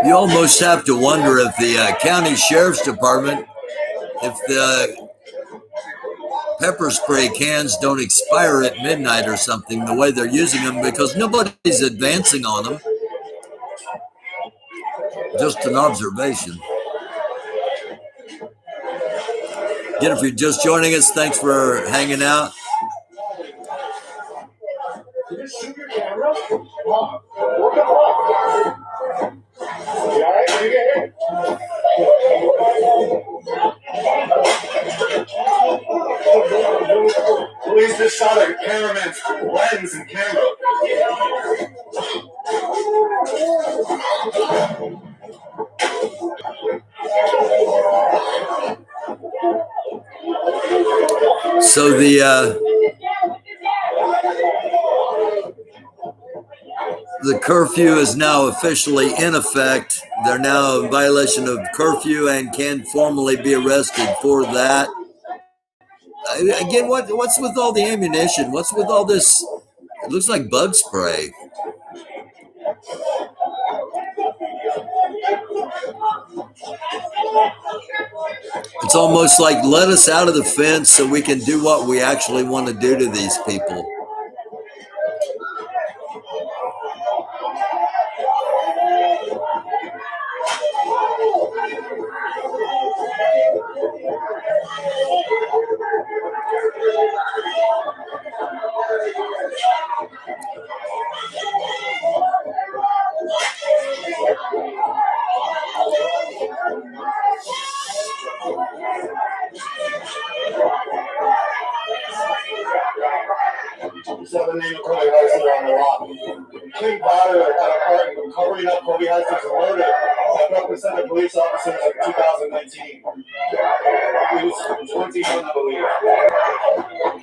You almost have to wonder if the county sheriff's department, if the pepper spray cans don't expire at midnight or something, the way they're using them, because nobody's advancing on them. Just an observation. Again, if you're just joining us, thanks for hanging out. Police just shot a cameraman's lens and camera. So the curfew is now officially in effect. They're now in violation of curfew and can formally be arrested for that. Again, what's with all the ammunition? What's with all this? It looks like bug spray. It's almost like let us out of the fence so we can do what we actually want to do to these people. King Potter had a part in covering up Kobe High School's murder that represented police officers in 2019. He was 21, I believe.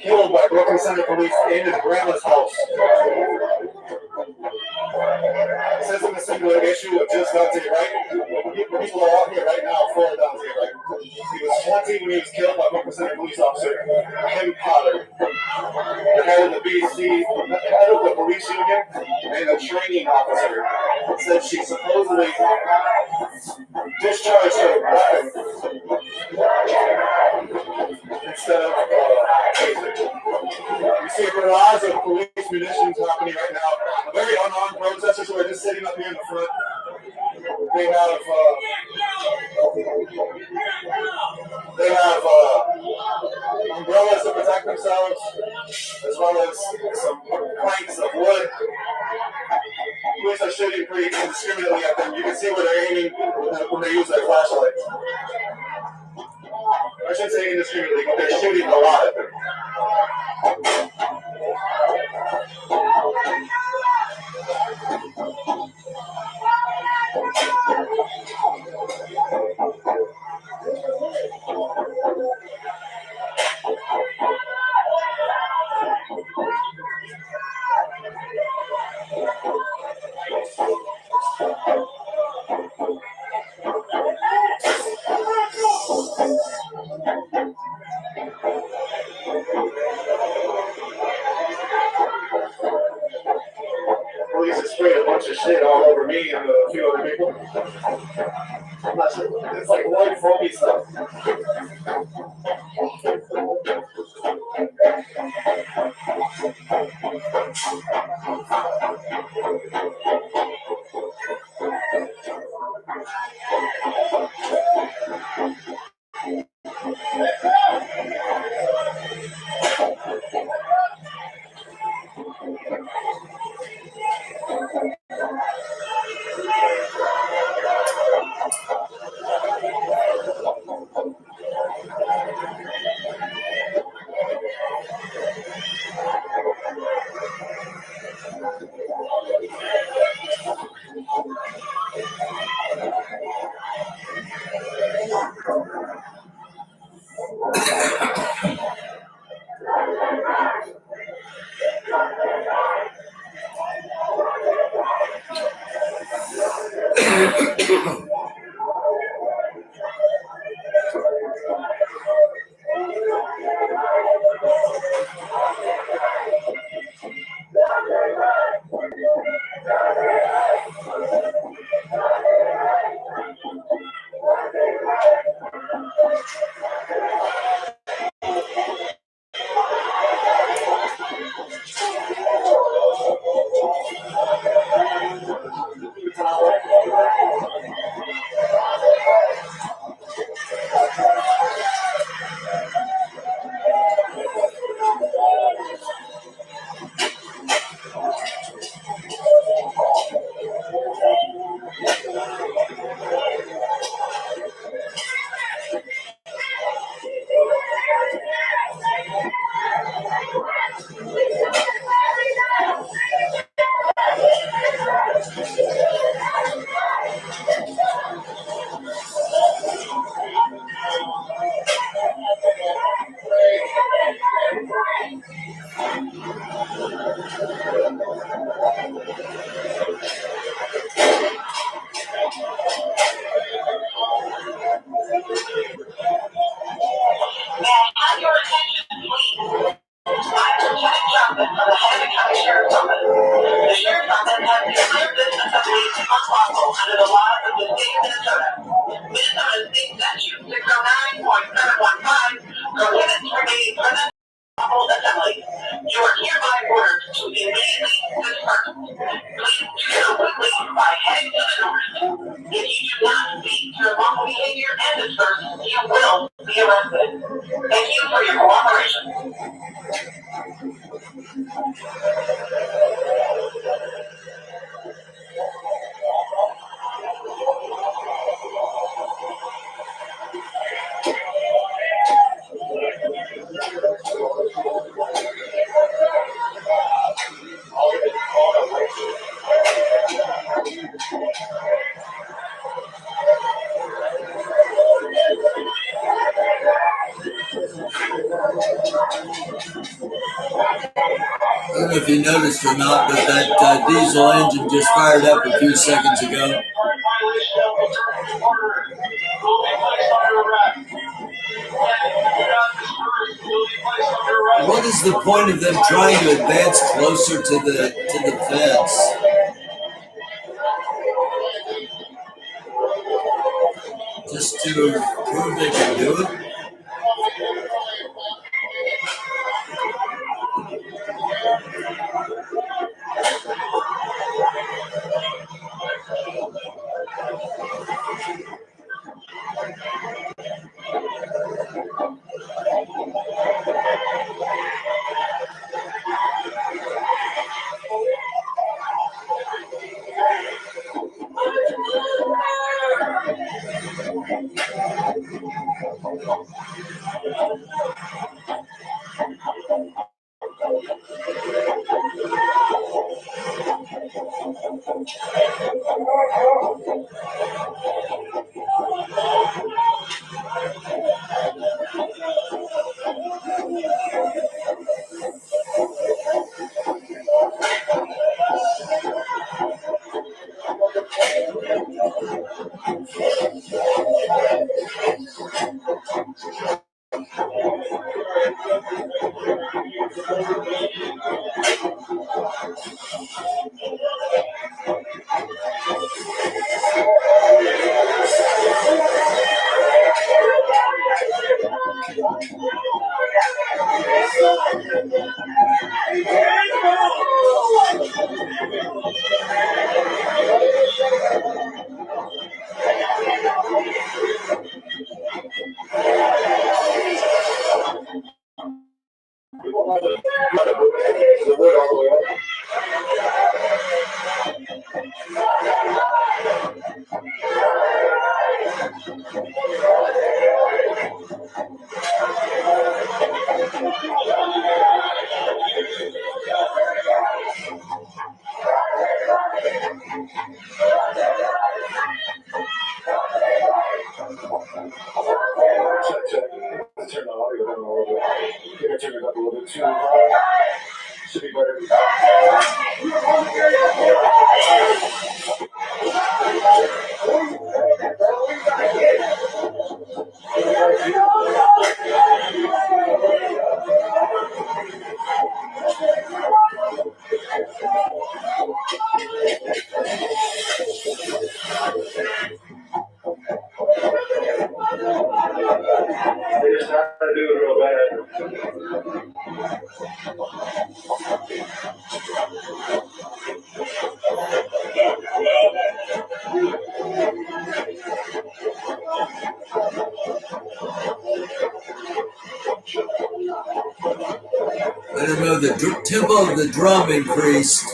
Killed by Brooklyn Center police in his grandma's house. It says in the singular issue of Just Dante, right? People are out here right now for Dante, right? He was 20 when he was killed by Brooklyn Center police officer King Potter. The head of the BC, the head of the police union, and a training officer. said she supposedly discharged her weapon instead of you see a barrage of police munitions happening right now. Very unarmed protesters who are just sitting up here in the front. They have umbrellas to protect themselves, as well as some planks of wood. Police are shooting pretty indiscriminately at them. You can see where they're aiming when they use their flashlights. I shouldn't say indiscriminately, but they're shooting a lot at them. Police have sprayed a bunch of shit all over me and a few other people. I'm not sure. It's like white foamy stuff. I don't know if you noticed or not, but that diesel engine just fired up a few seconds ago. What is the point of them trying to advance closer to the fence? to prove they can do it? Turn the audio down a little bit. You're gonna turn it up a little bit too. Should be better. They just have to do it real bad. I don't know, the tempo of the drum increased.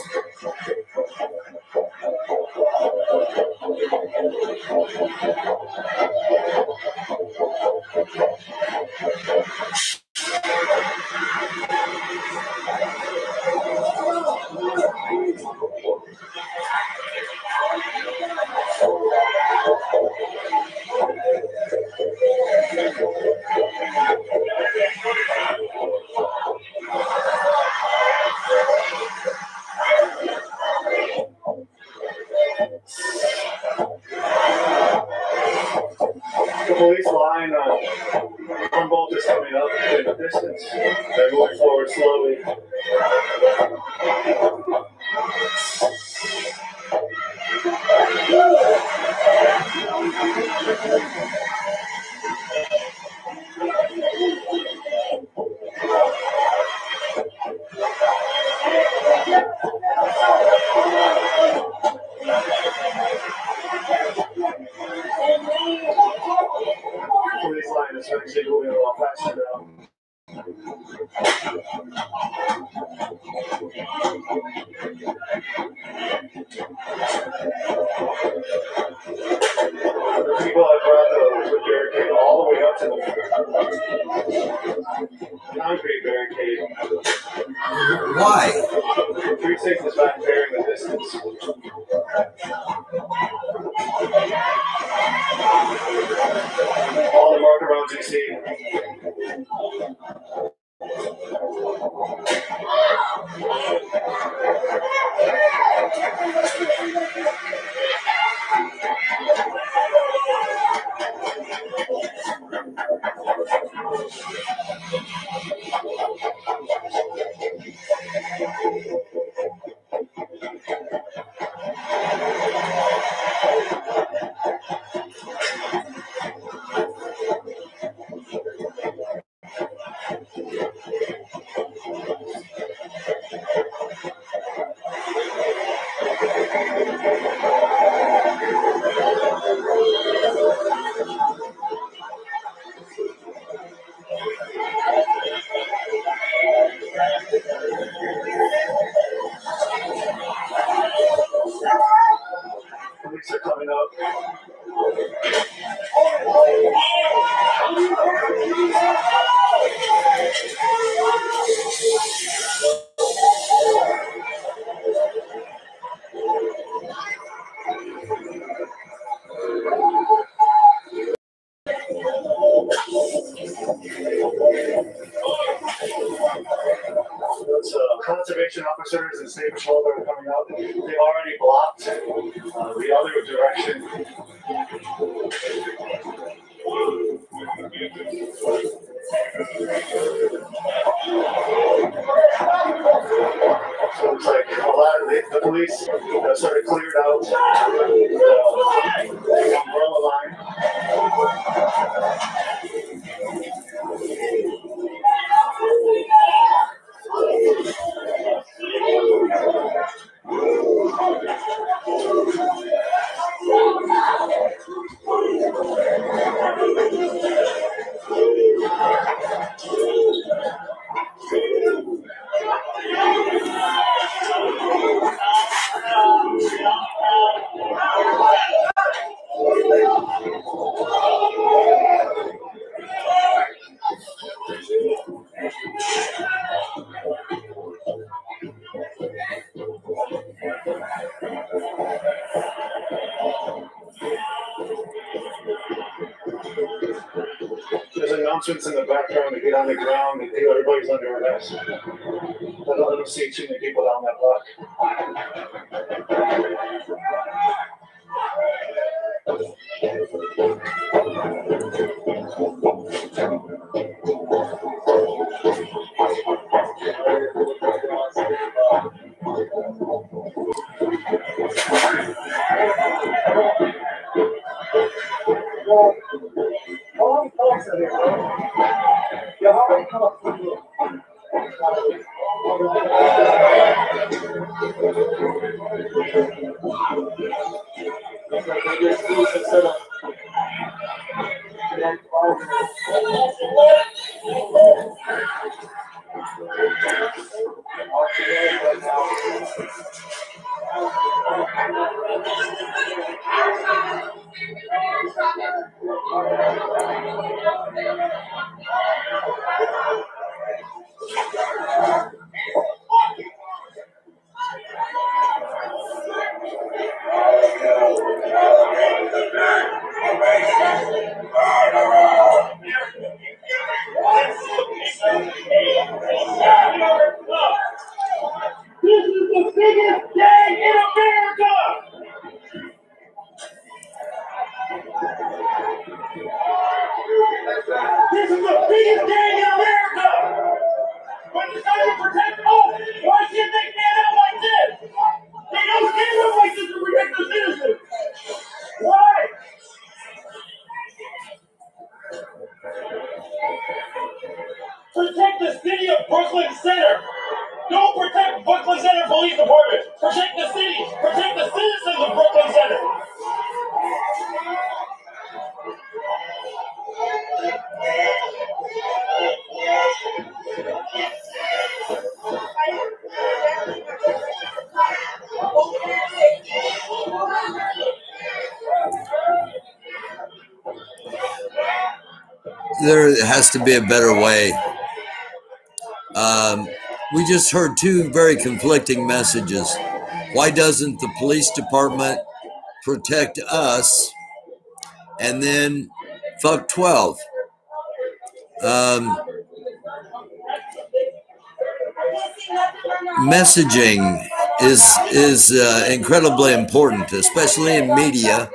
The police line one bolt is coming up in the distance. They're moving forward slowly. Police line is actually moving a lot faster now. The people have brought the barricade all the way up to the concrete barricade. Why? 3-6 is back there in the distance. All the marker you see. Police are coming up. Those conservation officers and state patrol that are coming out, they've already blocked the other direction. So it's like a lot of the police sort of cleared out the umbrella line. There's announcements in the background to get on the ground and everybody's under arrest. I don't see too many people down that block. This is the biggest day in America! This is the biggest day in America! When you say to protect us, why can't they stand up like this? They don't stand up like this to protect the citizens! Why? Protect the city of Brooklyn Center! Don't protect Brooklyn Center Police Department! Protect the city! Protect the citizens of Brooklyn Center! There has to be a better way. We just heard two very conflicting messages. Why doesn't the police department protect us? And then fuck 12. Messaging is incredibly important, especially in media.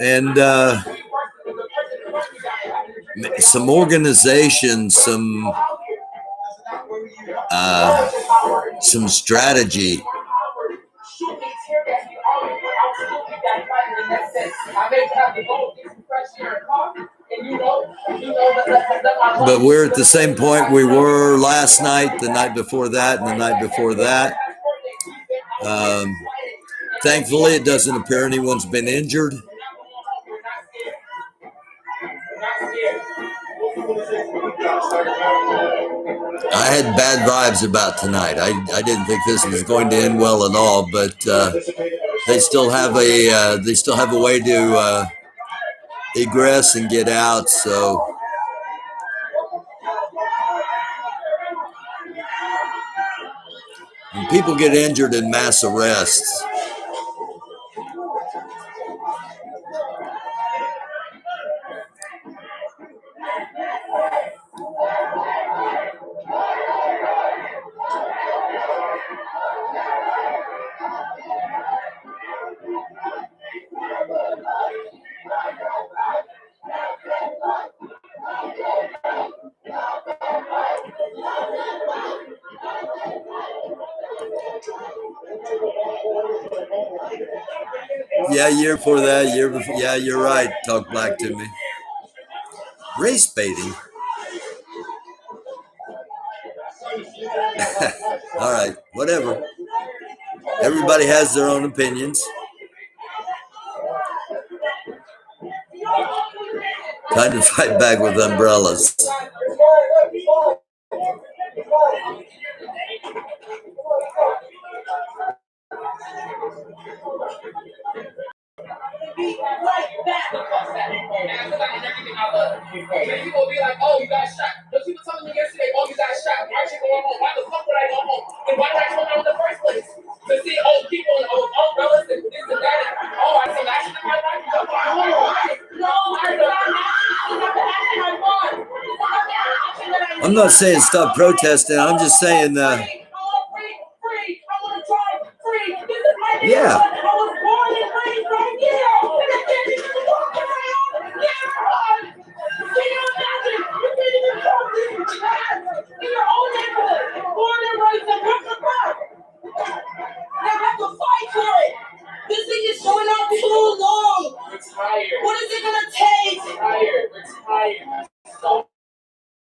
And some organization, some strategy. But we're at the same point we were last night, the night before that, and the night before that. Thankfully, it doesn't appear anyone's been injured. I had bad vibes about tonight. I didn't think this was going to end well at all, but they still have a way to egress and get out. So when people get injured in mass arrests, yeah, year before that, year before, yeah, you're right. Talk black to me. Race baiting. All right, whatever. Everybody has their own opinions. Time to fight back with umbrellas. People be like, oh, you got shot. But people telling me yesterday, oh, you got shot. Why you going home? Why the fuck would I go home? And why did I come out in the first place? To see old people and old umbrellas and this and that. And, oh, I took action in my life. No, I don't. I'm not saying stop protesting. I'm just saying, yeah. This thing is going on too long. We're tired. What is it gonna take? We're tired. We're tired. So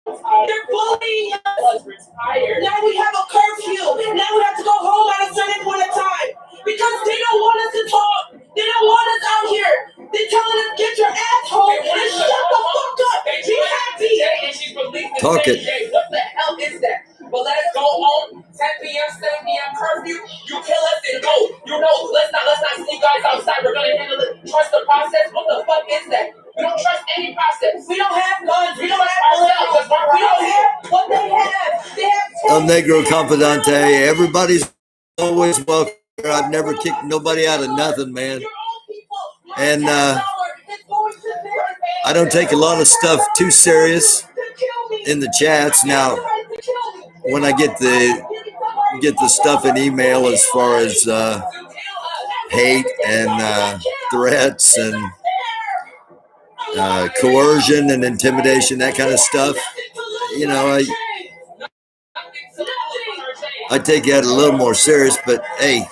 They're bullying us. we're tired. Now we have a curfew. Now we have to go home at a certain point of time because they don't want us to talk. They don't want us out here. They're telling us get your ass home and shut the fuck up. Be happy. And she's released the Talk same it. day. What the hell is that? But let us go home. 10 p.m., 7 p.m. curfew. You kill us and go. You know, let's not see you guys outside. We're gonna handle it. Trust the process. What the fuck is that? We don't trust any process. We don't have guns. We don't have ourselves. bullets. We don't have what they have. They have El Negro Confidante. Everybody's always welcome. I've never kicked nobody out of nothing, man. And I don't take a lot of stuff too serious in the chats. Now, when I get the stuff in email as far as hate and threats and coercion and intimidation, that kind of stuff, you know, I take that a little more serious. But hey,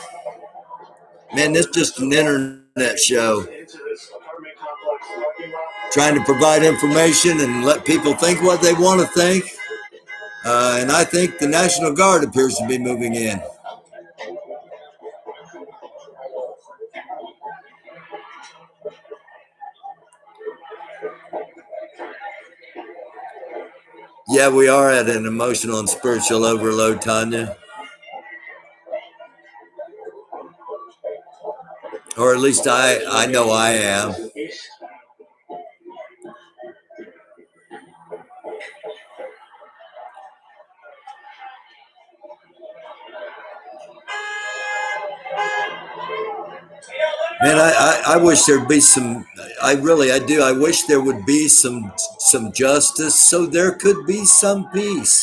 man, this is just an internet show trying to provide information and let people think what they want to think. And I think the National Guard appears to be moving in. Yeah, we are at an emotional and spiritual overload, Tanya. Or at least I know I am. Man, I wish there'd be some, I do. I wish there would be some justice so there could be some peace.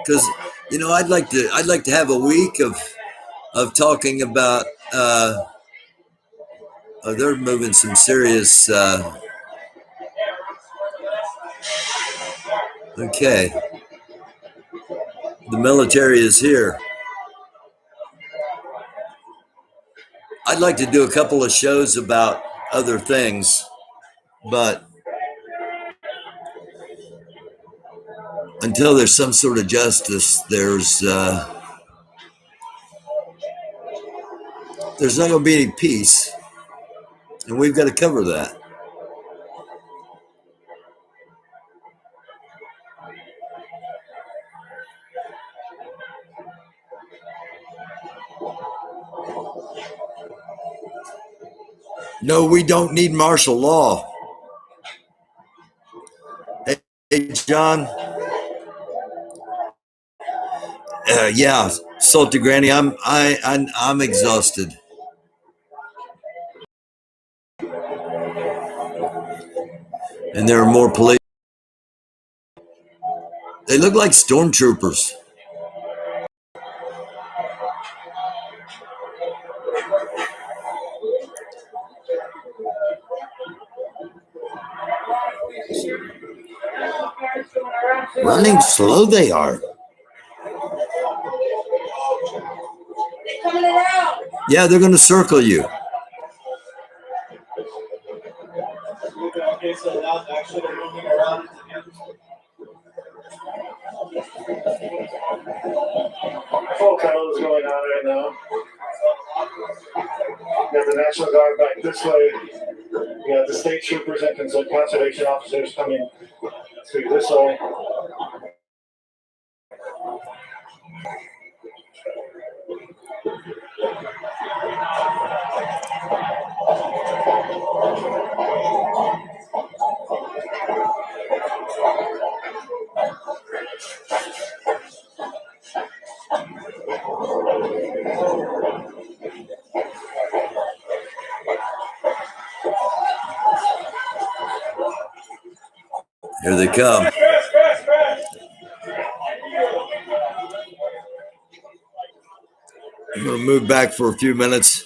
Because, you know, I'd like to have a week of talking about, they're moving some serious, okay. The military is here. I'd like to do a couple of shows about other things, but until there's some sort of justice, there's not going to be any peace, and we've got to cover that. No, we don't need martial law. Hey, John. Yeah, Salty Granny. I'm exhausted. And there are more police. They look like stormtroopers. Running slow they are. Coming around. Yeah, they're going to circle you. Okay, so now actually they're moving around again. Full color is going on right now. You have the National Guard back this way. You have the state troopers and conservation officers coming through this way. Here they come. I'm going to move back for a few minutes.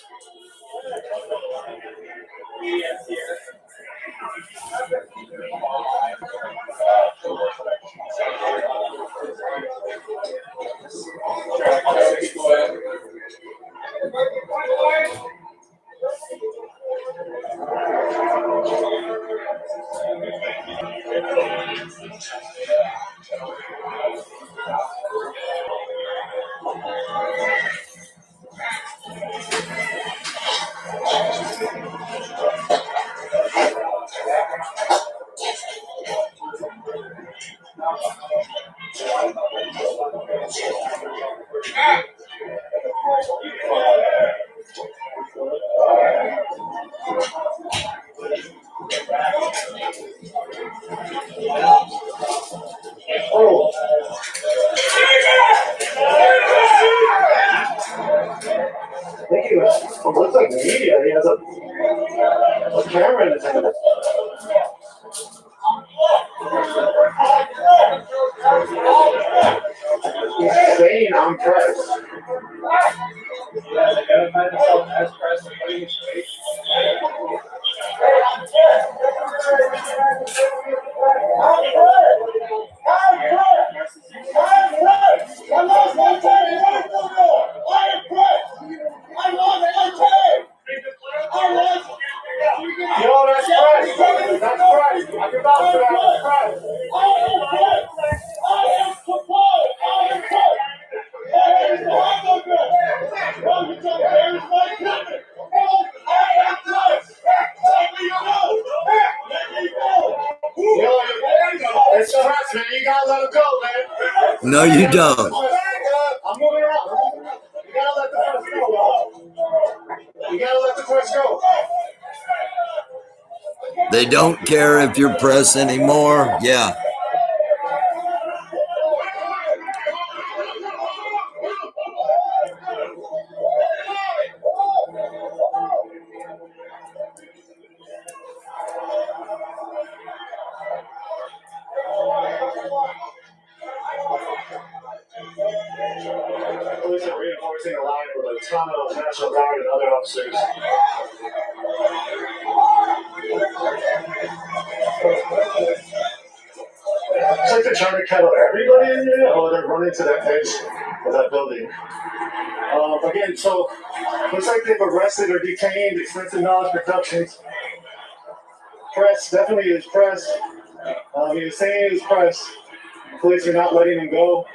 It looks like media. He has a camera in his hand. He's saying I'm press. Yo, that's press. That's press. I can vouch for that. That's press. Yo, it's press, man. You gotta let him go, man. No, you don't. I'm moving around. You gotta let the press go. You gotta let the press go. They don't care if you're press anymore. Yeah. Police are reinforcing the line with a ton of National Guard and other officers. It's like they're trying to cut out everybody in here, or they're running to that edge of that building. Again, so looks like they've arrested or detained Expensive Knowledge Productions. Press, definitely is press. He was saying it was press. police are not letting him go.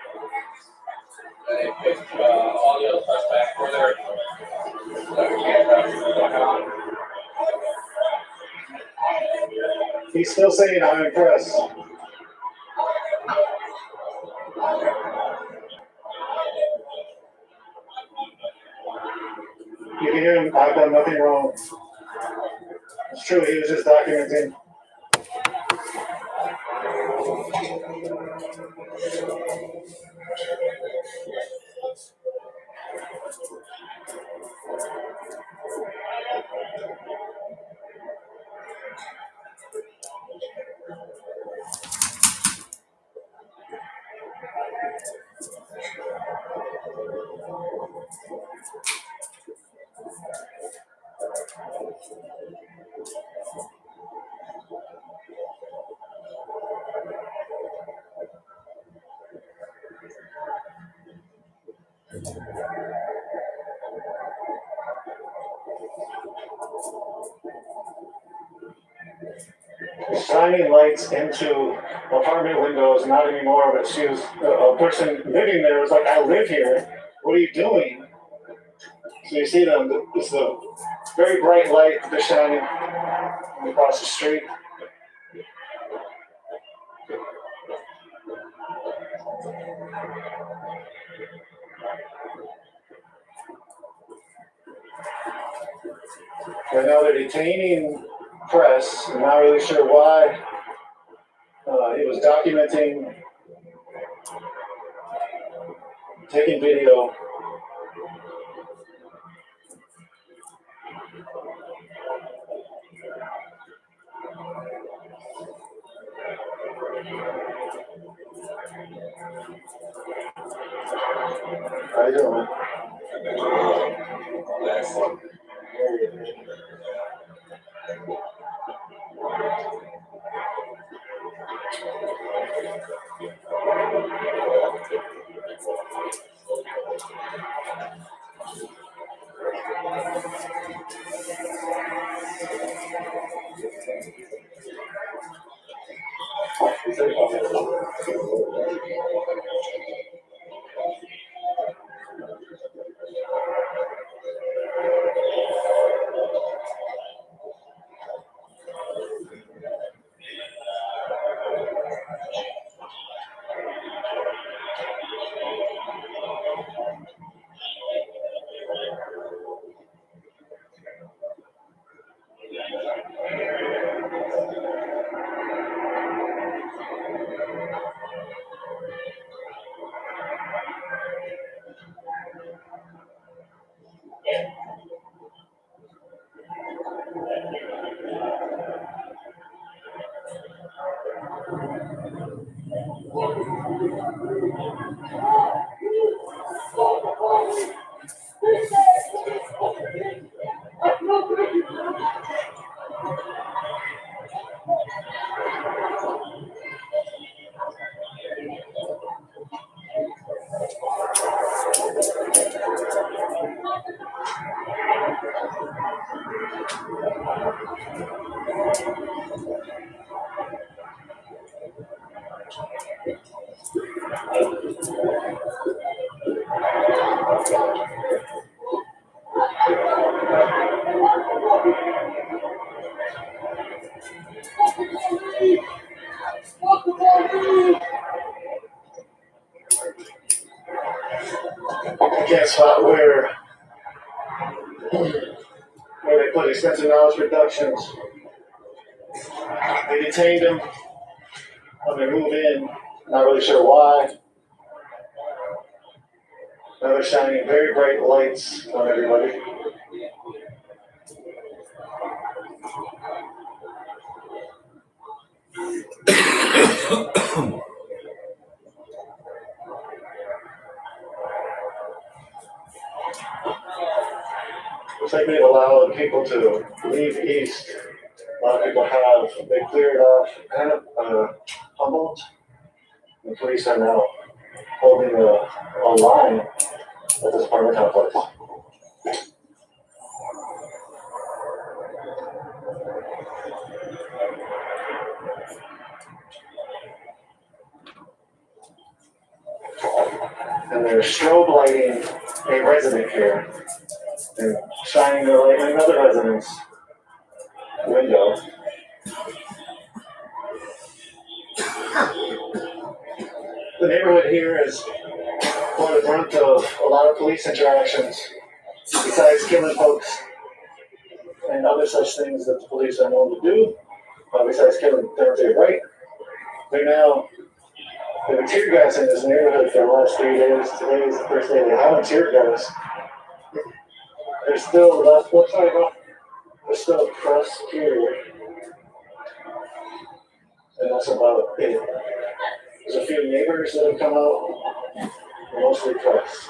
He's still saying, I'm impressed. You can hear him, I've done nothing wrong. It's true, he was just documenting. Shining lights into apartment windows, not anymore, but she was, a person living there was like, I live here, what are you doing? So you see them, it's the very bright light that's shining across the street. And now they're detaining press. I'm not really sure why. He was documenting, taking video. How you doing? I can't spot where they put expensive knowledge reductions. They detained him when they move in. Not really sure why. Now they're shining very bright lights on everybody. Looks like they've allowed people to leave east. A lot of people have. They cleared off kind of Humboldt. The police are now holding a line at this apartment complex. and they're strobe lighting a resident here and shining their light in another resident's window. The neighborhood here is on the brunt of a lot of police interactions, besides killing folks and other such things that the police are known to do, besides killing Thursday right. Right now, they've been tear gas in this neighborhood for the last 3 days. Today is the first day they haven't tear gas. There's still left, what's that about? There's still press here. And that's about it. There's a few neighbors that have come out, mostly press.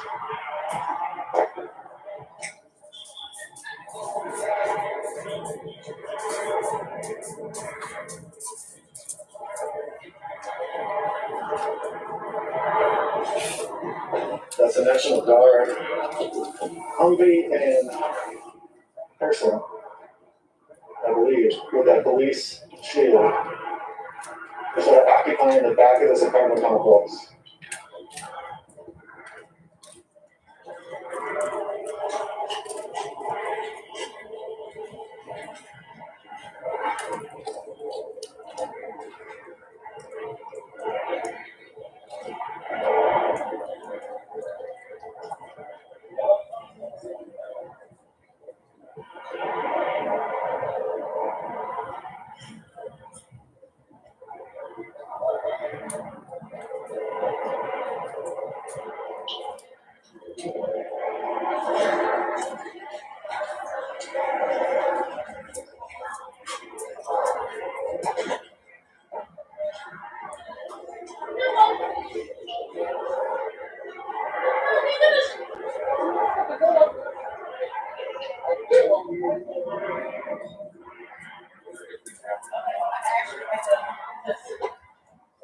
That's the National Guard, Humvee and person, I believe, with that police shield. They're occupying the back of this apartment complex.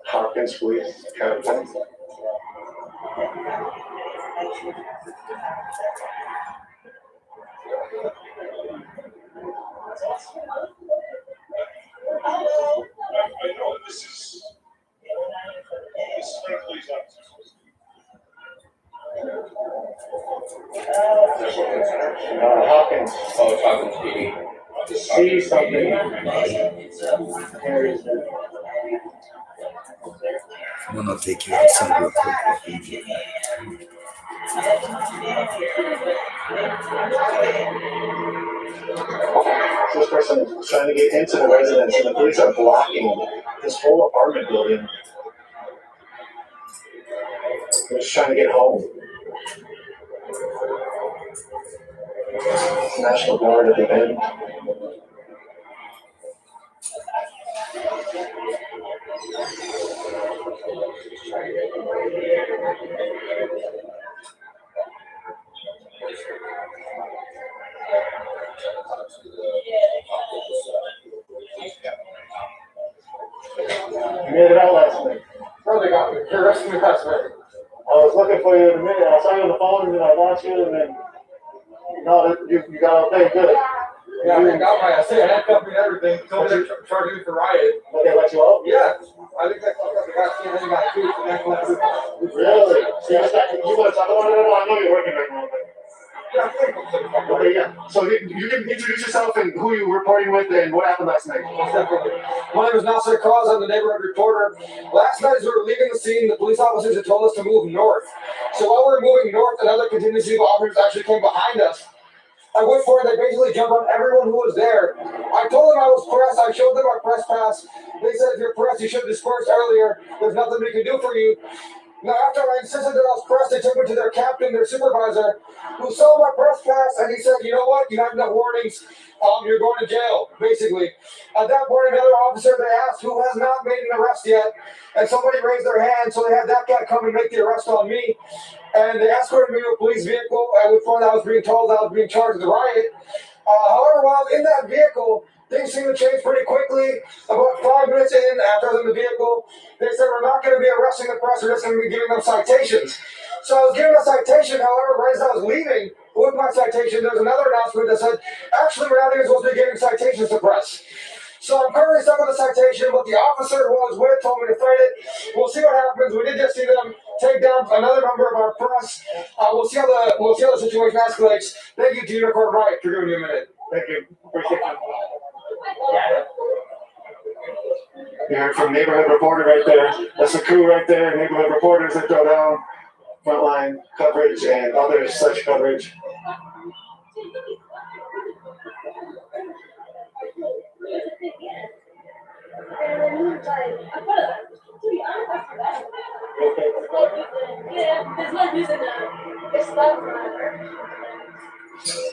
Hopkins Police Captain. Hopkins. Oh, Hopkins PD. See something. Here is it. I'm gonna take you outside real quick. This person is trying to get into the residence, and the police are blocking this whole apartment building. They're just trying to get home. National Guard at the end. You made it out last night. No, they got me. They're arresting me last night. I was looking for you in a minute. I saw you on the phone, and then I lost you, and then you got okay, good. Yeah, they got my handcuffed me and everything. Told me they're charging me for riot. But they let you out? Yeah. I think that's the guy and then you got two. Really? So you want to talk about it at all? I know you're working right now, but. Okay, yeah. So you can introduce yourself and who you were reporting with and what happened last night. My name is Nasser Cause. I'm the neighborhood reporter. Last night, as we were leaving the scene, the police officers had told us to move north. So while we were moving north, another contingency of officers actually came behind us. I went for it. They basically jumped on everyone who was there. I told them I was pressed. I showed them our press pass. They said, if you're pressed, you should have dispersed earlier. There's nothing we can do for you. Now, after I insisted that I was pressed, they took me to their captain, their supervisor, who saw my press pass, and he said, you know what? You have enough warnings. You're going to jail, basically. At that point, another officer, they asked, who has not made an arrest yet? And somebody raised their hand, so they had that guy come and make the arrest on me. And they escorted me to a police vehicle, and before that, I was being told I was being charged with the riot. However, while in that vehicle, things seemed to change pretty quickly. About 5 minutes in, after I was in the vehicle, they said, we're not going to be arresting the press, we're just going to be giving them citations. So I was given a citation, however, right as I was leaving with my citation, there was another announcement that said, actually, we're not even supposed to be giving citations to press. So I'm currently stuck with a citation, but the officer who I was with told me to fight it. We'll see what happens. We did just see them take down another member of our press. We'll see how the situation escalates. Thank you to Unicorn Right for giving me a minute. Thank you. Appreciate it. You heard from neighborhood reporter right there. That's the crew right there. Neighborhood reporters that throw down frontline coverage and other such coverage.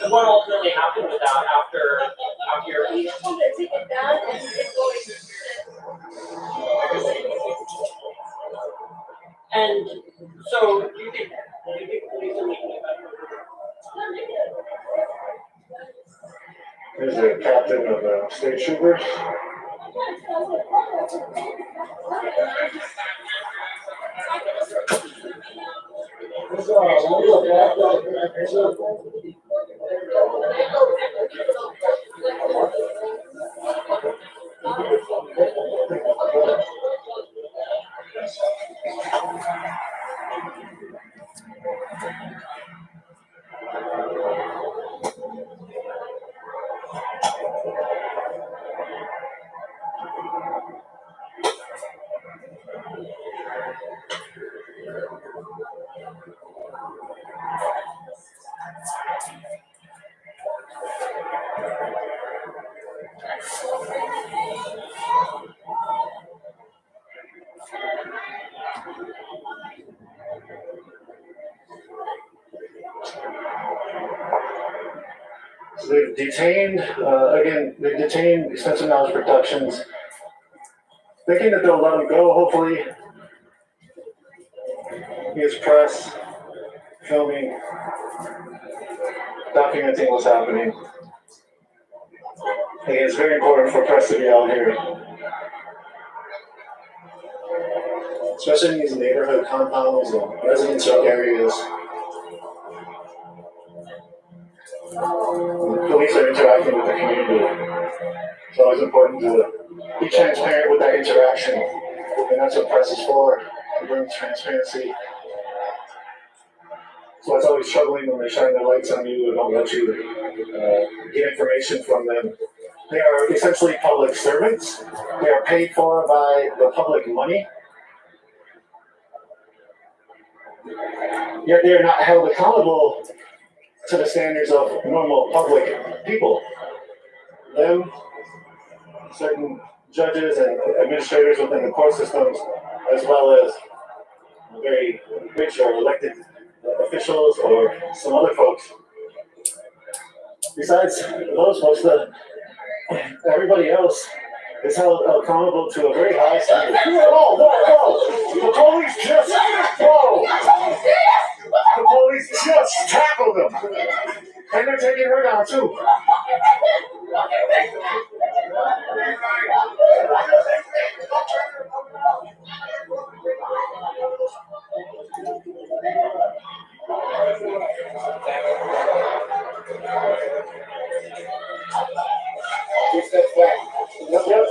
And what ultimately happened with that after your... He just wanted to take it down and it's going. And so do you think police are making it better? There's the captain of the state troopers. So they've detained, they've detained Extensive Knowledge Productions, thinking that they'll let him go, hopefully. He has press, filming, documenting what's happening. I think it's very important for press to be out here, especially in these neighborhood compounds and residential areas. Police are interacting with the community. It's always important to be transparent with that interaction, and that's what press is for, to bring transparency. So it's always troubling when they shine their lights on you and don't let you get information from them. They are essentially public servants. They are paid for by the public money. Yet they are not held accountable to the standards of normal public people. Them, certain judges and administrators within the court systems, as well as very rich or elected officials or some other folks. Besides those folks, everybody else is held accountable to a very high standard. Whoa, whoa, whoa! The police just, whoa! The police just tackled him! And they're taking her down too. Two steps back. Yep.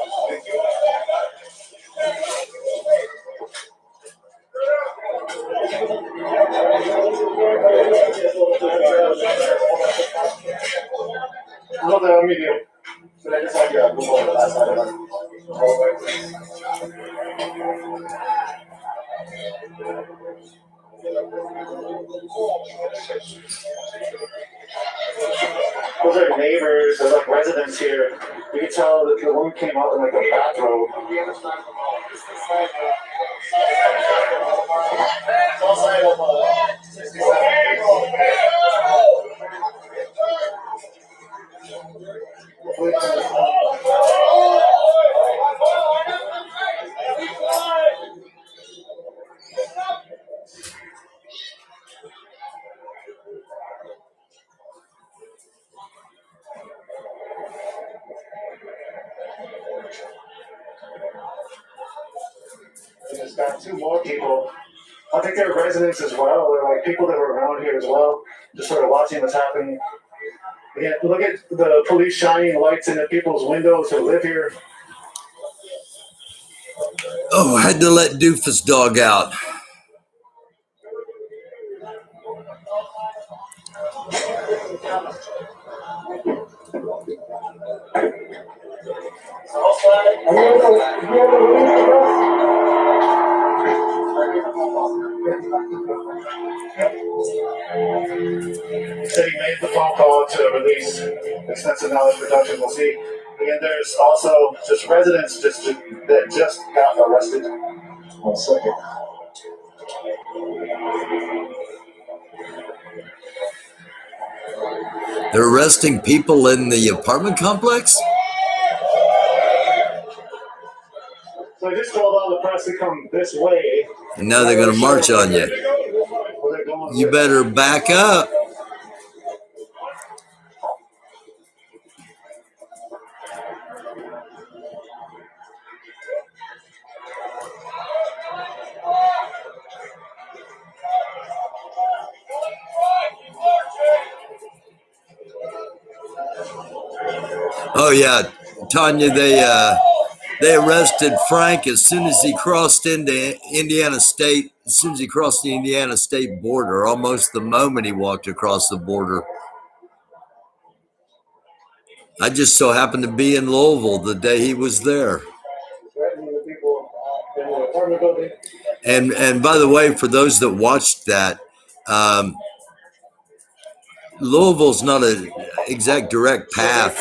Hello there, I'm medium. So I just have you move over the last side of it. Those are neighbors, they're like residents here. You can tell that the woman came out in like a bathrobe. Outside of 67. There's got two more people. I think they're residents as well. They're like people that were around here as well, just sort of watching what's happening. Yeah, look at the police shining lights into people's windows who live here. Oh, I had to let Doofus Dog out. City made the phone call to release extensive knowledge production. We'll see. Again, there's also just residents that just got arrested. 1 second. They're arresting people in the apartment complex? So I just told all the press to come this way. And now they're going to march on you. You better back up. Oh yeah, Tanya, they arrested Frank as soon as he crossed into Indiana State, as soon as he crossed the Indiana State border, almost the moment he walked across the border. I just so happened to be in Louisville the day he was there. And by the way, for those that watched that, Louisville's not an exact direct path.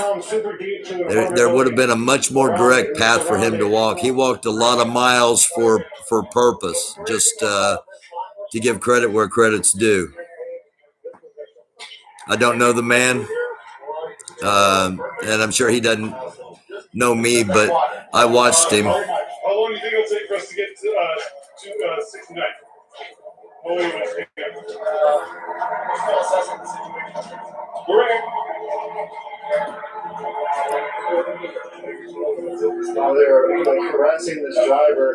There would have been a much more direct path for him to walk. He walked a lot of miles for purpose, just to give credit where credit's due. I don't know the man, and I'm sure he doesn't know me, but I watched him. How long do you think it'll take for us to get to 69? How long do you want to take that? We're ready. Now they're like harassing this driver.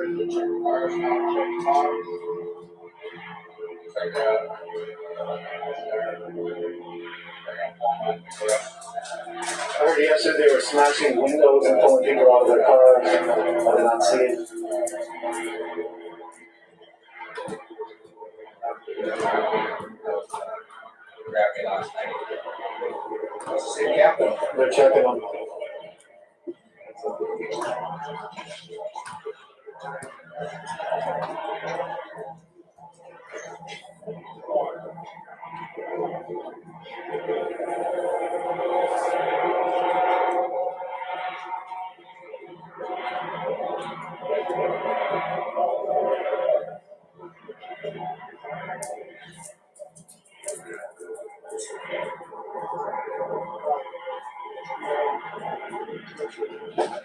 I heard yesterday they were smashing windows and pulling people out of their cars. I did not see it. They're checking them.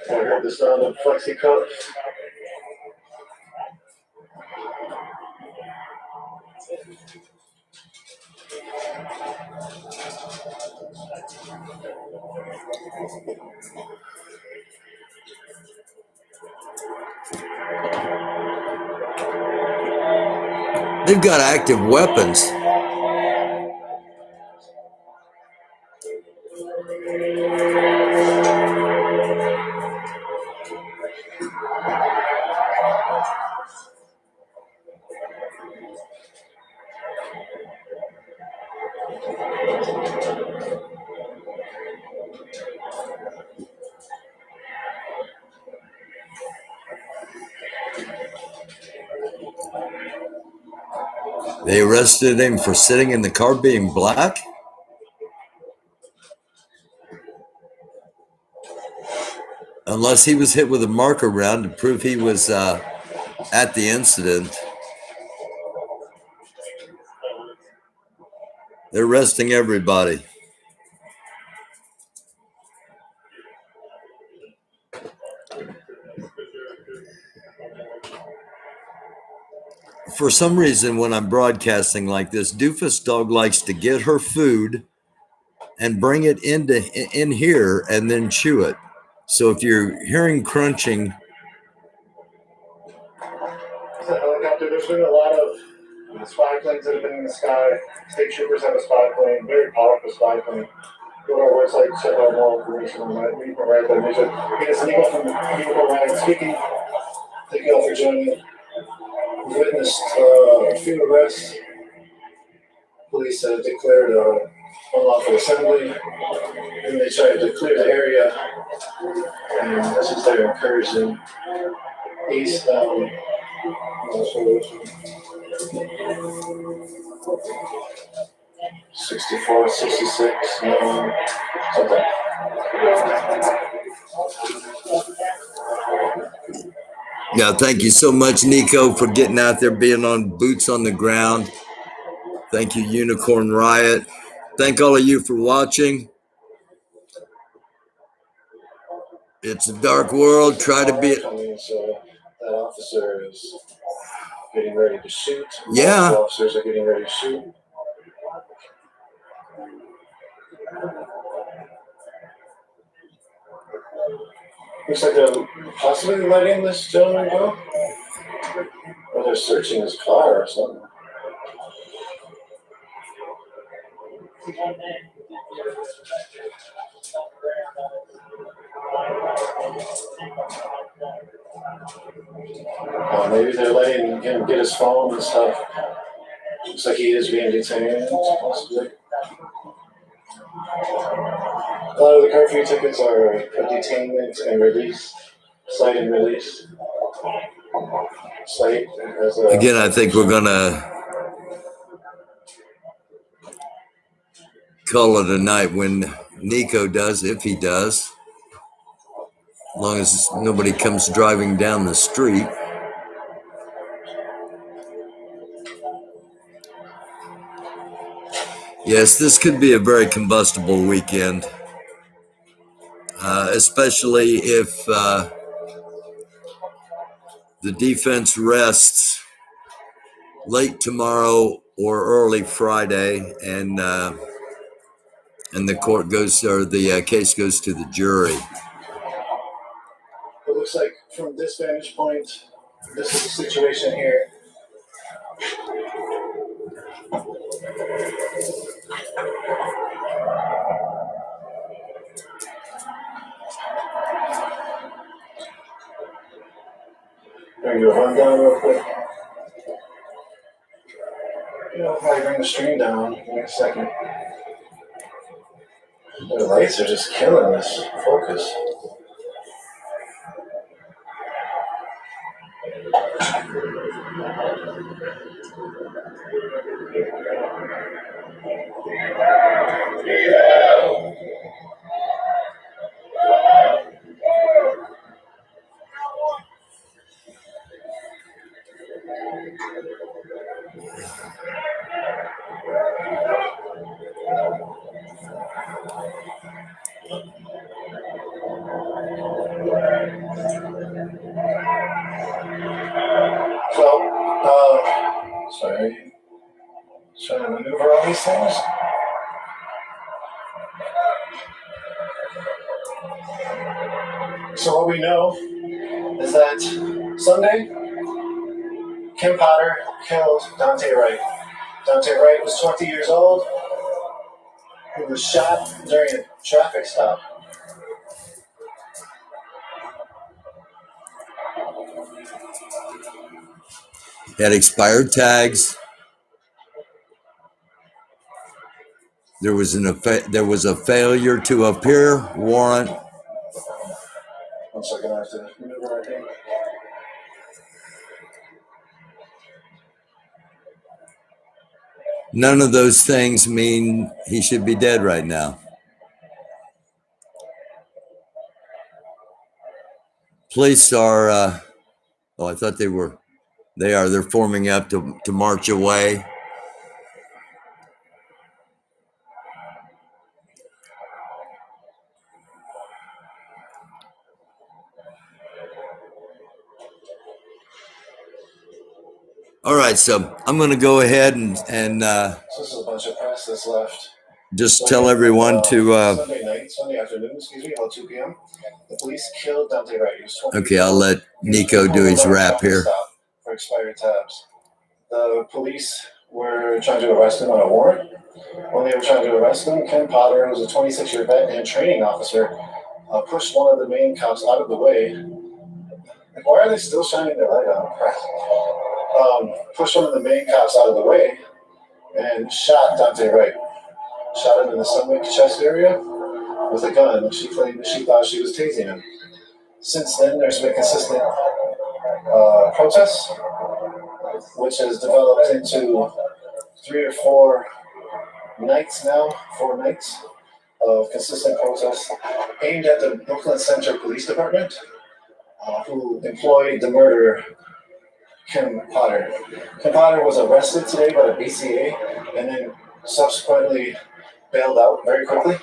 I heard the sound of flexi cups. They've got active weapons. They arrested him for sitting in the car being black? Unless he was hit with a marker round to prove he was at the incident. They're arresting everybody. For some reason, when I'm broadcasting like this, Doofus Dog likes to get her food and bring it in here and then chew it. So if you're hearing crunching, Helicopter, there's been a lot of spy planes that have been in the sky. State troopers have a spy plane, very powerful spy plane. Go to our website, check out more information on that. You can write that mission. It's Nico from Vehicle Ryan speaking. Thank you all for joining. We witnessed a few arrests. Police declared unlawful assembly. And they tried to clear the area, and this is their incursion eastbound. 64, 66, something. Yeah, thank you so much, Nico, for getting out there, being on boots on the ground. Thank you, Unicorn Riot. Thank all of you for watching. It's a dark world. Try to be. So that officer is getting ready to shoot. Yeah. Multiple officers are getting ready to shoot. Looks like they're possibly letting this gentleman go. Or they're searching his car or something. Maybe they're letting him get his phone and stuff. Looks like he is being detained, possibly. A lot of the curfew tickets are for detainment and release, cite and release. Cite Again, I think we're gonna call it a night when Nico does, if he does, as long as nobody comes driving down the street. Yes, this could be a very combustible weekend, especially if the defense rests late tomorrow or early Friday, and the court goes, or the case goes to the jury. It looks like from this vantage point, this is the situation here. Bring your run down real quick. I'll probably bring the stream down in a second. The lights are just killing this focus. Sorry. Trying to maneuver all these things. So what we know is that Sunday, Kim Potter killed Dante Wright. Dante Wright was 20 years old. He was shot during a traffic stop. He had expired tags. There was a failure to appear warrant. 1 second, I have to maneuver right here. None of those things mean he should be dead right now. Police are, I thought they were, they're forming up to march away. All right, so I'm going to go ahead and So this is a bunch of press that's left. just tell everyone to. Sunday afternoon, about 2 p.m. The police killed Dante Wright. He was 20 Okay, I'll let Nico do his rap here. For expired tabs. The police were trying to arrest him on a warrant. When they were trying to arrest him, Ken Potter, who was a 26-year vet and training officer, pushed one of the main cops out of the way. Like, why are they still shining their light on? Pushed one of the main cops out of the way and shot Dante Wright. shot him in the stomach, chest area with a gun, and she claimed that she thought she was tasing him. Since then, there's been consistent protests, which has developed into 3 or 4 nights now, 4 nights of consistent protests aimed at the Brooklyn Center Police Department, who employed the murderer, Kim Potter. Kim Potter was arrested today by the BCA and then subsequently bailed out very quickly.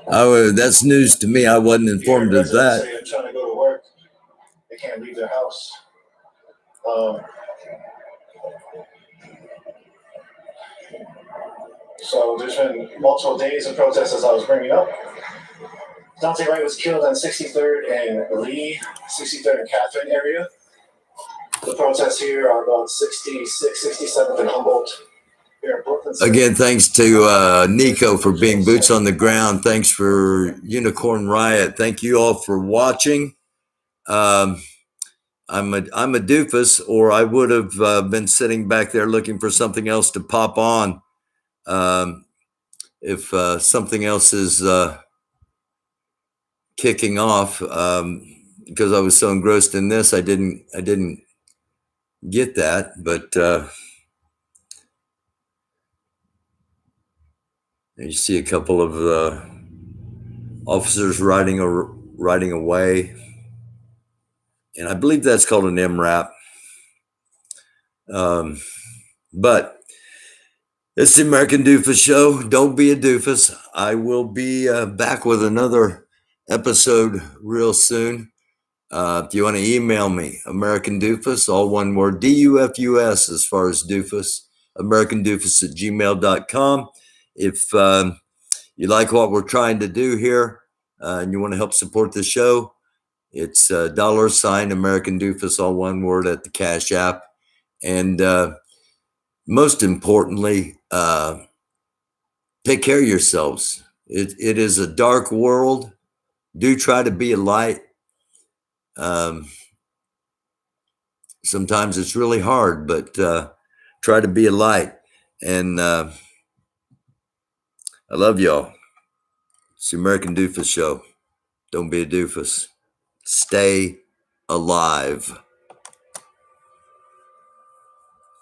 Oh, that's news to me. I wasn't informed of that. Say they're trying to go to work. They can't leave their house. So there's been multiple days of protests, as I was bringing up. Dante Wright was killed on 63rd and Lee, 63rd and Catherine area. The protests here are about 66th, 67th and Humboldt here in Brooklyn. Again, thanks to Nico for being boots on the ground. Thanks for Unicorn Riot. Thank you all for watching. I'm a doofus, or I would have been sitting back there looking for something else to pop on. If something else is kicking off, because I was so engrossed in this, I didn't get that. But you see a couple of officers riding away, and I believe that's called an MRAP. But it's the American Doofus Show. Don't be a doofus. I will be back with another episode real soon. If you want to email me, American Doofus, all one word, DUFUS as far as doofus, AmericanDoofus@gmail.com. If you like what we're trying to do here and you want to help support the show, it's $ American Doofus, all one word, at the Cash App. And most importantly, take care of yourselves. It is a dark world. Do try to be a light. Sometimes it's really hard, but try to be a light. And I love y'all. It's the American Doofus Show. Don't be a doofus. Stay alive.